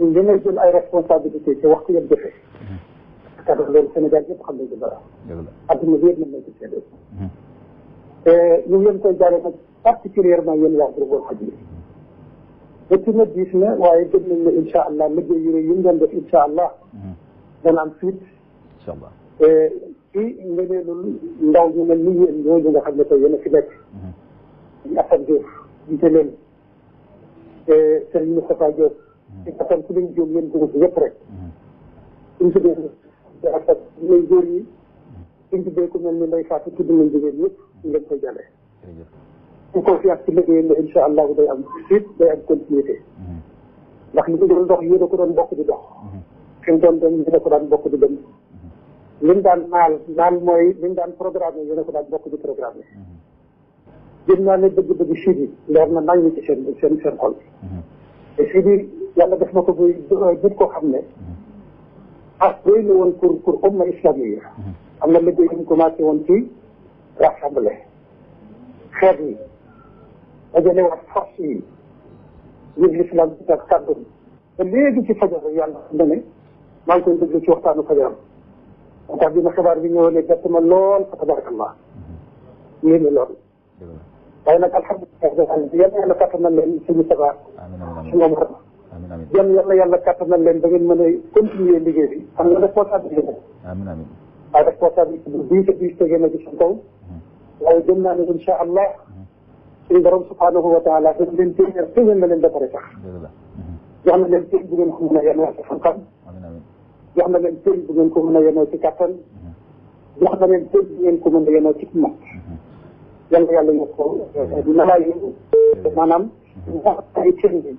Speaker 14: ñu gën a jël ay responsabilité ci waxtu yëpp jëfe te loolu Sénégal yëpp xam nañ ci dara adduna bi yëpp mën nañ ci seede te ñu ngi leen koy jaare nag particulièrement yéen waa groupe Walfadjri métti na diis na waaye gëm nañ ne incha allah liggéey yu rëy yi mu doon def incha allah dana am suite ci ngëneelul ndaw ñu mel ni yéen ñooñu nga xam ne tey yéen a fi nekk ñu Assane Diouf jiite leen Serigne Moustapha Diop ci kattan ku leen jóom yéen dugg si yëpp rek suñ tuddee ak ñooy góor yi suñ tuddee ku mel ni Ndeye Fatou tudd nañ jigéen yëpp ñu leen koy jàllee ñu confiance ci liggéey ne incha allah day am suite day am continuité ndax li ñu doon dox yéen a ko doon bokk di dox fi mu doon dem yéen a ko daan bokk di dem liñ daan naal mooy liñ daan programme yéen a ko daan bokk di programme gën naa ne dëgg-dëgg fii bi leer na nañ ci seen xol te fii bi yàlla def na ko muy nit koo xam ne doy na woon pour umma islamiyya am na liggéey ñu commencé woon ci rassemblée xeet yi dajale waat force yi ngir l'islam bi ak kàddu te léegi ci fajar yàlla xam na ne maa ngi koy déglu ci waxtaanu fajaram moo tax bi ma xibaar bi ñëwoon ne bett ma lool fa tabarakallah yéene lool waaye nag alhamdulilah yàlla kattanal leen suñu sabar suñu omar yàlla kattanal leen da ngeen mën a continuer liggéey bi xam nga responsabilité la waaye responsabilité bi bii te bii tegee na ci suñ kaw waaye gëm naa ne incha allah suñu borom subhanahu wa taala dañ leen téeméer na leen ba pare sax jox na leen téeméer bu ngeen ko mën a yenoo ci xam-xam jox na leen téeméer bu ngeen ko mën a yenoo ci kattan jox na leen téeméer bu ngeen ko mën a yenoo ci mat yàlla yokk ko dina laa yóbbu maanaam ay seen bi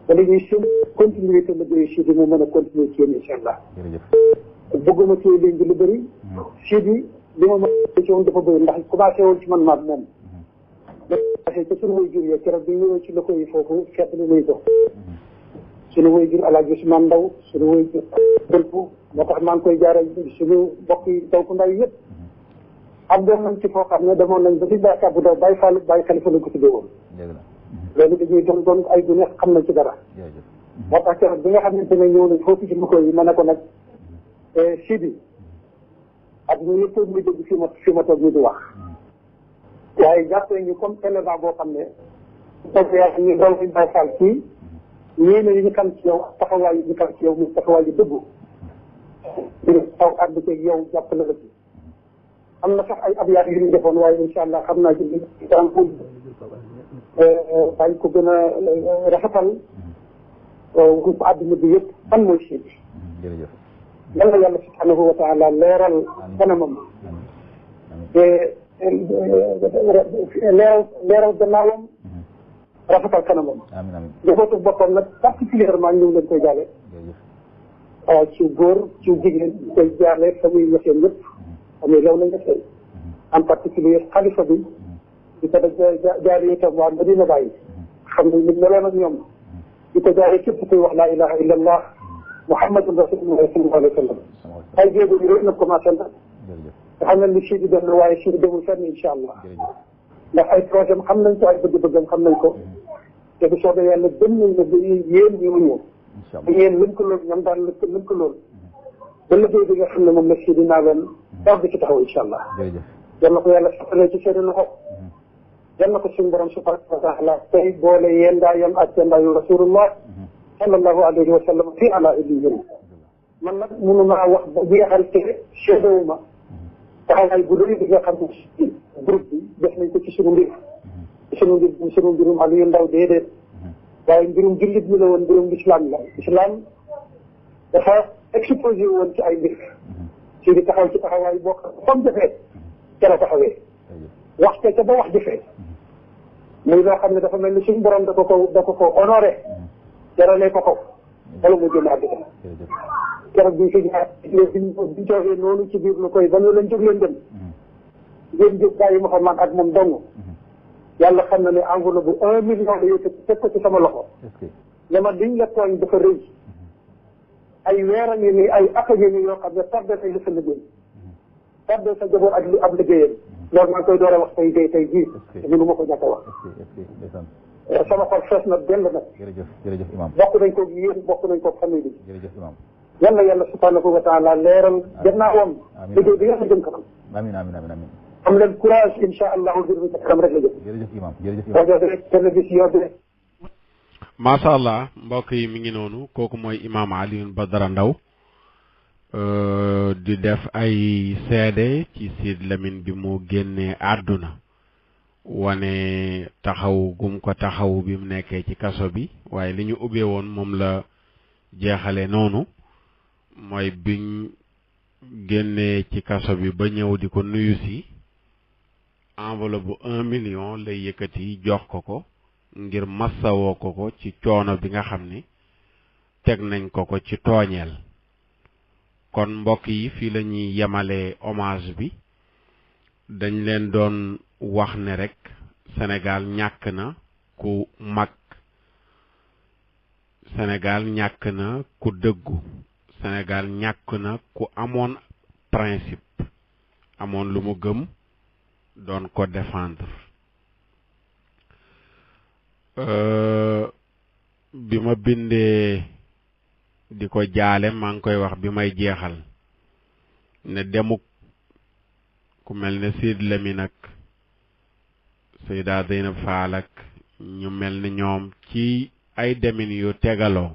Speaker 14: ba léegi seen continuité liggéey si bi mu mën a continuer ci yéen incha allah bëgguma ci ligne bi lu bëri si bi li ma mën ci woon dafa bëri ndax commencé woon ci man maag moom commencé ci suñu way jur yo keroog bi ñëwee ci loko yi foofu fekk li nuy ko suñu way jur Alaaji Usmaan Ndaw suñu way jur dëlp moo tax maa ngi koy jaaral suñu mbokk yi taw ku ndaw yëpp am doon nañ ci foo xam ne demoon nañ ba ci baykat bu daw bàyyi Fall bàyyi Xalifa lañ ko tuddee woon loolu dañuy doon ay du nekk xam nañ ci dara moo tax keroog bi nga xamante ne ñëw nañ foofu ci micro yi ma ne ko nag Sidi ak ñu yëpp muy dégg fi ma toog ñu di wax waaye jàppee ñu comme élément boo xam ne yaa ñu daw ñu bàyyi Fall ci yéene yi ñu xam ci yow taxawaay yi ñu xam ci yow muy taxawaay yi dëggu dina taw ànd ceeg yow jàpp na la ci am na sax ay abyaat yu ñu defoon waaye incha allah xam naa ci li daan ko dañ ko gën a rafetal groupe àdduna bi yëpp fan mooy si yal na yàlla subhanahu wa taala leeral kanamam te leeral gannaawam rafetal kanamam njabootu boppam nag particulièrement ñu ngi leen koy jaale ci góor ci jigéen ñu koy jaale famille ñeseen yëpp famille law na ñeseen en particulier xalifa bi di ko jaaree itam waa Medina Baye xam ne nit meloon ak ñoom di ko jaaree képp kuy wax laa ilaha illa allah muhammadun rasulullah sallallahu alayhi wa sallam ay jéego yu rëy na commencé na nga xam ne li sii di dem na waaye sii di demul fenn incha allah ndax ay projet xam nañ ko ay bëgg-bëggam xam nañ ko te bu soobee yàlla gëm nañ ne ba yéen ñu ñëw bu yéen lënkalool ñoom daan lënkalool ba liggéey bi nga xam ne moom la sii di naa leen daaw di ci taxaw incha allah yal na ko yàlla saxalee ci seen loxo yal na ko suñu borom subhanahu wa taala tey boole yéen daa yem ak yéen daa yu rasulullah sallallahu alayhi wa sallam fii ala illiyin man nag mënu maa wax ba jeexal te seedewuma taxawaay bu rëy bi nga xam ne groupe bi def nañ ko ci suñu mbir suñu mbirum Aliou Ndao déedéet waaye mbirum jullit mi la woon mbirum islam la islam dafa exposé woon ci ay mbir ci di taxaw ci taxawaay boo xam comme jafee ca la taxawee waxte ca ba wax jëfee muy loo xam ne dafa mel ni suñu borom da ko ko honoré jaralee ko ko wala mu génn àddina keroog bi fi ñaar biñ toogee noonu ci biir lu koy ba ñu leen jóg leen dem ngeen jóg bàyyi Mouhamad ak moom dong yàlla xam na ne enveloppe bu 1 million la yëkkati teg ko ci sama loxo ne ma liñ la tooñ dafa rëy ay weer a ngi nii ay at a ngi nii yoo xam ne tardé nañ la sa liggéey tardé sa jaboot ak li ab liggéeyam loolu maa ngi koy door a wax tey jii te mënu ma ko ñàkk a wax sama xol fees na dell nag
Speaker 13: jërëjëf imam
Speaker 14: bokk nañ ko yéen bokk nañ ko famille bi
Speaker 13: jërëjëf imam
Speaker 14: yàlla yàlla subhanahu wa taala leeral gannaawam liggéey bi yàlla jëm kanam
Speaker 13: amiin amiin
Speaker 14: am leen courage incha allahu mbir mi ca kanam rek la jëm
Speaker 13: jërëjëf imam
Speaker 14: rajo bi télévision bi
Speaker 2: macha allah mbokk yi mi ngi noonu kooku mooy imam Alioune Badara Ndao di def ay seede ci Sidy Lamine bi mu génnee àdduna wane taxaw gum ko taxaw bi mu nekkee ci kaso bi waaye li ñu ubbee woon moom la jeexale noonu mooy biñ génnee ci kaso bi ba ñëw di ko nuyu si enveloppe bu 1 million lay yëkkati jox ko ngir massawoo ko ci coono bi nga xam ni teg nañ ko ci tooñeel kon mbokk yi fii la ñuy yemalee hommage bi dañ leen doon wax ne rek Sénégal ñàkk na ku mag Sénégal ñàkk na ku dëggu Sénégal ñàkk na ku amoon principe amoon lu mu gëm doon ko défendre bi ma bindee di ko jaale maa ngi koy wax bi may jeexal ne demuk ku mel ne Sidy Lamine ak Seyda Zeynab Fall ak ñu mel ni ñoom ci ay demin yu tegaloo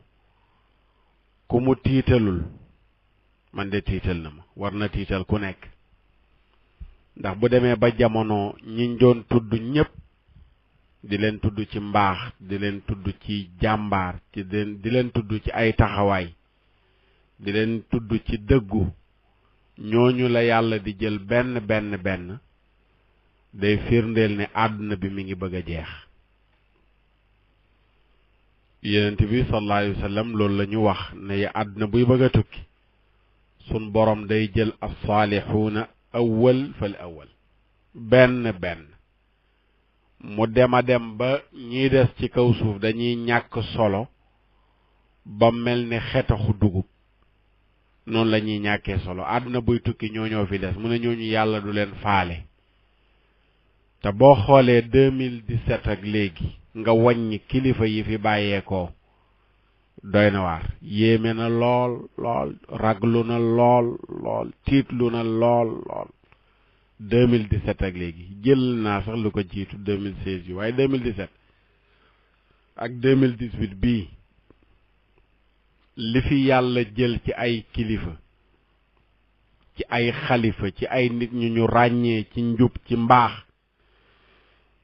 Speaker 2: ku mu tiitalul man de tiital na ma war na tiital ku nekk ndax bu demee ba jamono ñiñ doon tudd ñépp di leen tudd ci mbaax di leen tudd ci jàmbaar di leen tudd ci ay taxawaay di leen tudd ci dëggu ñooñu la yàlla di jël benn day firndeel ne àdduna bi mi ngi bëgg a jeex yonent bi sallallahu alayhi wa sallam loolu la ñu wax ne àdduna buy bëgg a tukki sun borom day jël as-saalixuuna awwal fal awwal benn mu dem ba ñiy des ci kaw suuf dañuy ñàkk solo ba mel ne xetaxu dugub noonu la ñuy ñàkkee solo àdduna buy tukki ñoo fi des mu ne ñooñu yàlla du leen faale te boo xoolee 2017 ak léegi nga wàññi kilifa yi fi bàyyeekoo doy na waar yéeme na lool raglu na lool tiitlu na lool 2017 ak léegi jël naa sax lu ko jiitu 2016 yi waaye 2017 ak 2018 bii li fi yàlla jël ci ay kilifa ci ay xalifa ci ay nit ñu ràññee ci njub ci mbaax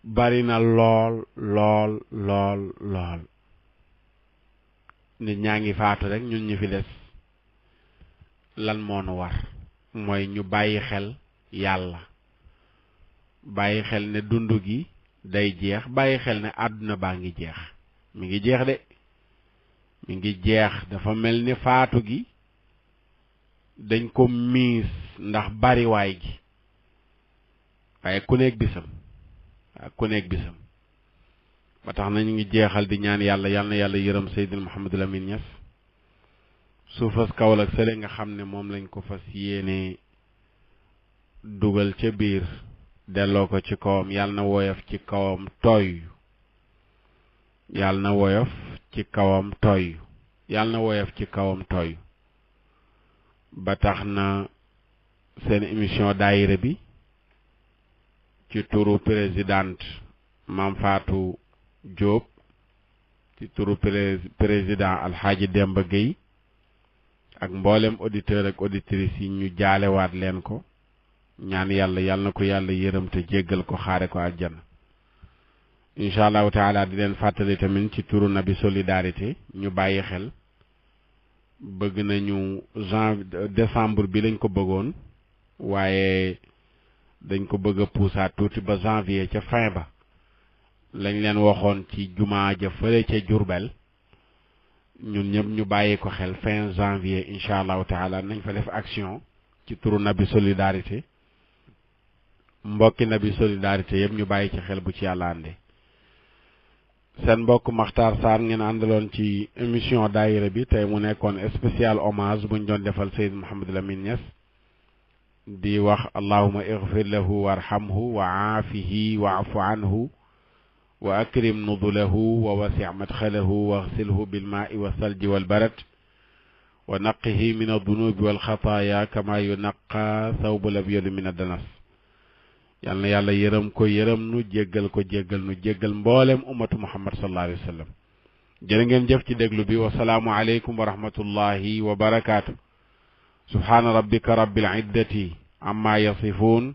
Speaker 2: bari na lool nit ñaa ngi faatu rek ñun ñu fi des lan moo nu war mooy ñu bàyyi xel yàlla bàyyi xel ne dund gi day jeex bàyyi xel ne àdduna baa ngi jeex mi ngi jeex de mi ngi jeex dafa mel ni faatu gi dañ ko miis ndax bariwaay gi waaye ku nekk bisam ku nekk bisam ba tax na ñu ngi jeexal di ñaan yàlla yal na yàlla yërëm Seydil Mouhamadul Amin Niass suufas Kaolack sële nga xam ne moom lañ ko fas yéene dugal ca biir delloo ko ci kawam yàlla na woyof ci kawam tooy yàlla na woyof ci kawam tooy yàlla na woyof ci kawam tooy ba tax na seen émission daayira bi ci turu présidente Mame Fatou Diop ci turu président Alxaaji Demba Gueye ak mboolem auditeur ak auditrice yi ñu jaalewaat leen ko ñaan yàlla yàlla na ko yàlla yërëm te jéggal ko xaare ko àjjana incha allahu taala di leen fàttali tamit ci turu Nabi Solidarité ñu bàyyi xel bëgg nañu décembre bi lañ ko bëggoon waaye dañ ko bëgg a puusaat tuuti ba janvier ca fin ba lañ leen waxoon ci jumaa ja fële ca Jurbel ñun ñëpp ñu bàyyi ko xel fin janvier incha allahu taala nañ fa def action ci turu Nabi Solidarité mbokki Nabi Solidarité yëpp ñu bàyyi ci xel bu ci yàlla ànde seen mbokk Makhtar Sarr ngeen àndaloon ci émission daayira bi tey mu nekkoon spécial hommage buñ doon defal Seyd Mouhamadul Amin Niass di wax allahuma igfir lahu warhamhu wa aafihi wa afu anhu wa akrim nudulahu wa wasi' madxalahu waghsilhu bilmaai wassalji walbarad wa naqihi min addunubi walxataaya kama yunaqqa thawbul abyadu min addanas yal na yàlla yërëm ko yërëm nu jéggal ko jéggal nu jéggal mboolem ummatu muhammad sallallahu alayhi wa sallam jërë ngeen jëf ci déglu bi wasalaamu aleykum wa rahmatullahi wa barakaatu subhaana rabbika rabbil iddati amma yasifuun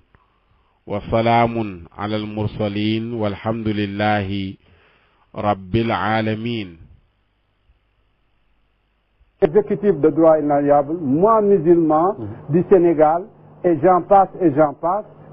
Speaker 2: wa salaamun ala al mursalin walhamdulillahi rabbil alamin.
Speaker 5: Exécutif de droit inaliénable, moi musulman du Sénégal, et j'en passe,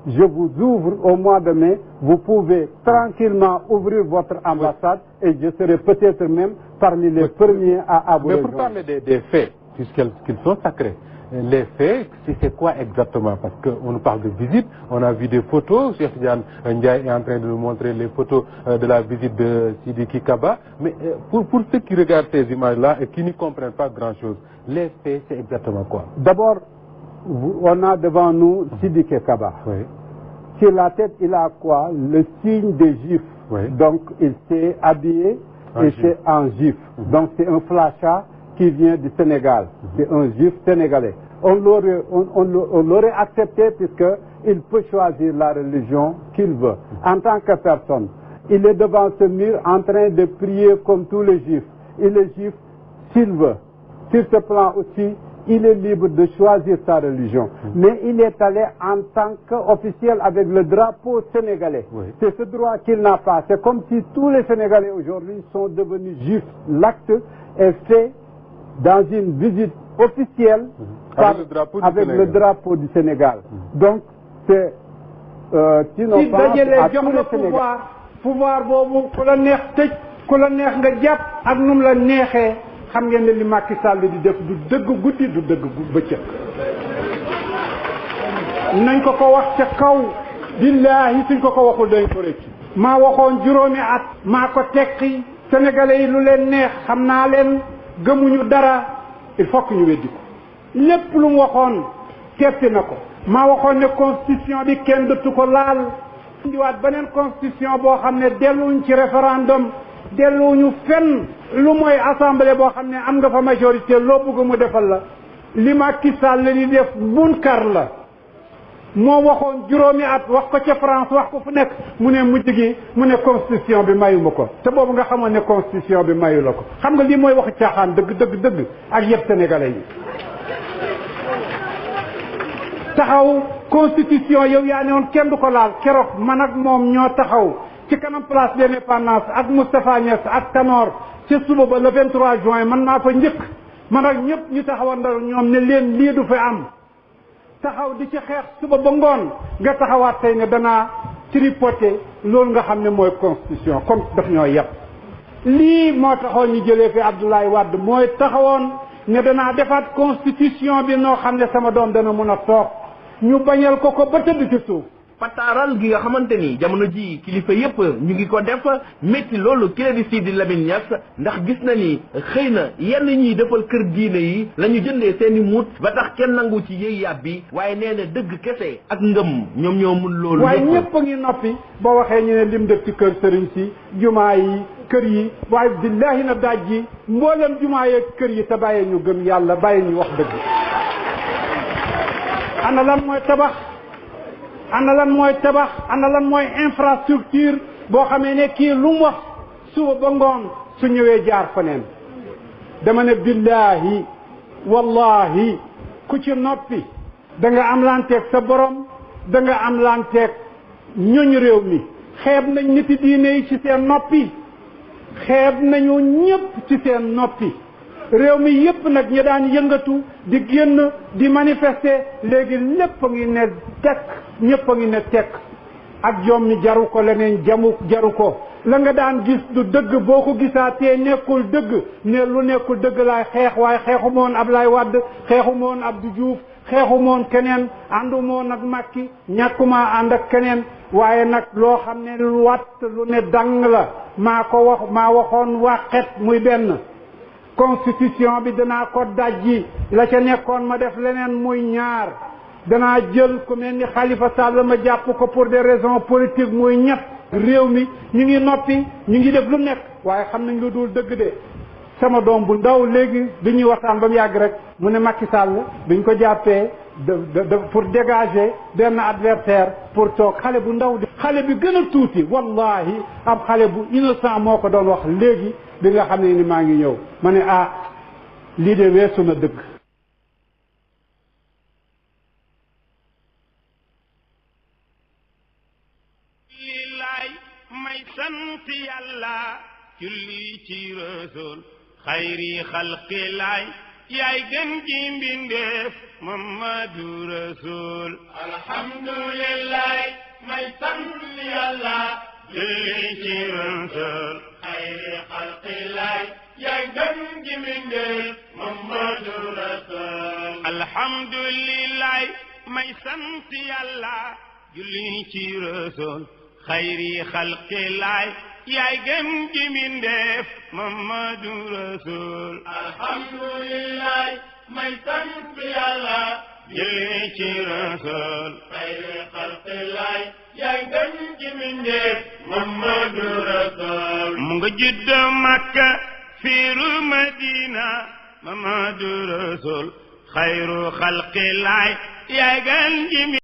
Speaker 5: je vous ouvre au mois de mai, vous pouvez tranquillement ouvrir votre ambassade et je serai peut-être même parmi les premiers à vous rejoindre.
Speaker 6: Mais pour parler des faits, puisqu'ils sont sacrés, les faits, c'est quoi exactement? Parce qu'on nous parle de visite, on a vu des photos, Cheikh Tidiane Ndiaye est en train de nous montrer les photos de la visite de Sidiki Kaba, mais pour ceux qui regardent ces images-là et qui n'y comprennent pas grand-chose, les faits, c'est exactement quoi?
Speaker 5: D'abord, on a devant nous Sidiki Kaba.
Speaker 6: Oui.
Speaker 5: Sur la tête, il a quoi? Le signe des Juifs.
Speaker 6: Oui.
Speaker 5: Donc, il s'est habillé et c'est en Juif. Donc, c'est un flachat qui vient du Sénégal. C'est un Juif sénégalais. On l'aurait accepté puisqu'il peut choisir la religion qu'il veut. En tant que personne, il est devant ce mur en train de prier comme tous les Juifs. Il est Juif s'il veut. Sur ce plan aussi, il est libre de choisir sa religion. Mais il est allé en tant qu'officiel avec le drapeau sénégalais.
Speaker 6: Oui.
Speaker 5: C'est ce droit qu'il n'a pas. C'est comme si tous les Sénégalais aujourd'hui sont devenus juifs. L'acte est fait dans une visite officielle avec le drapeau du Sénégal. Donc, c'est sinon
Speaker 12: si dajalee jox la pouvoir boobu ku la neex tëj ku la neex nga jàpp ak num la neexee xam ngeen ne li Macky Sall di def du dëgg guddi du dëgg bëccëg nañ ko wax ca kaw billaahi suñ ko waxul dañ ko rëcc maa waxoon juróomi at maa ko tekki sénégalais yi lu leen neex xam naa leen gëmuñu dara il faut que ñu weddi ko lépp lu mu waxoon kerti na ko maa waxoon ne constitution bi kenn dëttu ko laal indiwaat beneen constitution boo xam ne delluwuñ ci référendum delluwuñu fenn lu mooy assemblée boo xam ne am nga fa majorité loo bëgg mu defal la li Macky Sall li def munkar la moo waxoon juróomi at wax ko ca France wax ko fu nekk mu ne mujj gi mu ne constitution bi mayu ma ko te boobu nga xamoon ne constitution bi mayu la ko xam nga lii mooy waxu caaxaan dëgg ak yëpp sénégalais yi taxaw constitution yow yaa ne woon kenn du ko laal keroog man ak moom ñoo taxaw ci kanam place de l'indépendance ak Moustapha Niass ak Tanor ci suba ba le 23 juin man maa fa njëkk man ak ñëpp ñu taxawandoo ñoom ne leen lii du fi am taxaw di ci xeex suba ba ngoon nga taxawaat tey ne danaa tripoter loolu nga xam ne mooy constitution comme daf ñoo yàpp lii moo taxoon ñu jëlee fi Abdoulaye Wade mooy taxawoon ne danaa defaat constitution bi noo xam ne sama doom dana mun a toog ñu bañal ko ba tëdd ci suuf
Speaker 15: pataaral gi nga xamante ni jamono ji kilifa yépp ñu ngi ko def métti loolu ki la di Sidi Lamine Niass ndax gis na ni xëy na yenn ñiy defal kër diine yi la ñu jëndee seeni muut ba tax kenn nangu ci yëy yàbbi waaye nee na dëgg kese ak ngëm ñoom ñoo mun loolu
Speaker 12: waaye ñëpp a ngi noppi boo waxee ñu ne lim def ci kër sëriñ si jumaa yi kër yi waaye billahi na daaj ji mboolem jumaa yeeg kër yi te bàyyee ñu gëm yàlla bàyyi ñu wax dëgg ana lan mooy tabax ana lan mooy tabax ana lan mooy infrastructure boo xamee ne kii lu mu wax suba ba ngoon su ñëwee jaar feneen dama ne billahi wallahi ku ci noppi da nga am lanteeg sa borom da nga am lanteeg ñoñ réew mi xeeb nañ niti diine yi ci seen noppi xeeb nañu ñëpp ci seen noppi réew mi yépp nag ñi daan yëngatu di génn di manifester léegi lépp a ngi ne tekk ñëpp a ngi ne tekk ak jom mi jaru ko leneen jaru ko la nga daan gis du dëgg boo ko gisaatee nekkul dëgg ne lu nekkul dëgg laay xeex waaye xeexu moon Ablaye Wade xeexu moon Abdou Diouf xeexu moon keneen àndu moon ak Macky ñàkkuma ànd ak keneen waaye nag loo xam ne lu watt lu ne dang la maa waxoon waxet muy benn constitution bi danaa ko dajji la ca nekkoon ma def leneen muy ñaar danaa jël ku mel ni Khalifa Sall ma jàpp ko pour des raisons politiques muy ñett réew mi ñu ngi noppi ñu ngi def lu nekk waaye xam nañ lu dul dëgg de sama doom bu ndaw léegi bi ñuy waxtaan ba mu yàgg rek mu ne Macky Sall biñ ko jàppee pour dégager benn adversaire pour toog xale bu ndaw di xale bi gën a tuuti wallahi ab xale bu innocent moo ko doon wax léegi bi nga xam ne ni maa ngi ñëw ma ne lii de weesu na dëgg
Speaker 1: lillaay may sant yàlla julli ci rasul xayri xalqilaay yaay gën gi mbindeef Mamadu Rasul alhamdulillah may sant yàlla julli ci rasul xayri xalqilaay yaay gën gi mbindeef Mamadu Rasul alhamdulillah may sant yàlla julli ci rasul xayri xalqilaay yaay gën gi mbindeef Mamadu Rasul alhamdulillah may sant yàlla julli ci rasul xayri xalqilaay yaay gën gi mbindeef Mamadu Rasul mu nga judd Makka fiiru Madina Mamadu Rasul xayru xalqilaay yaay gën gi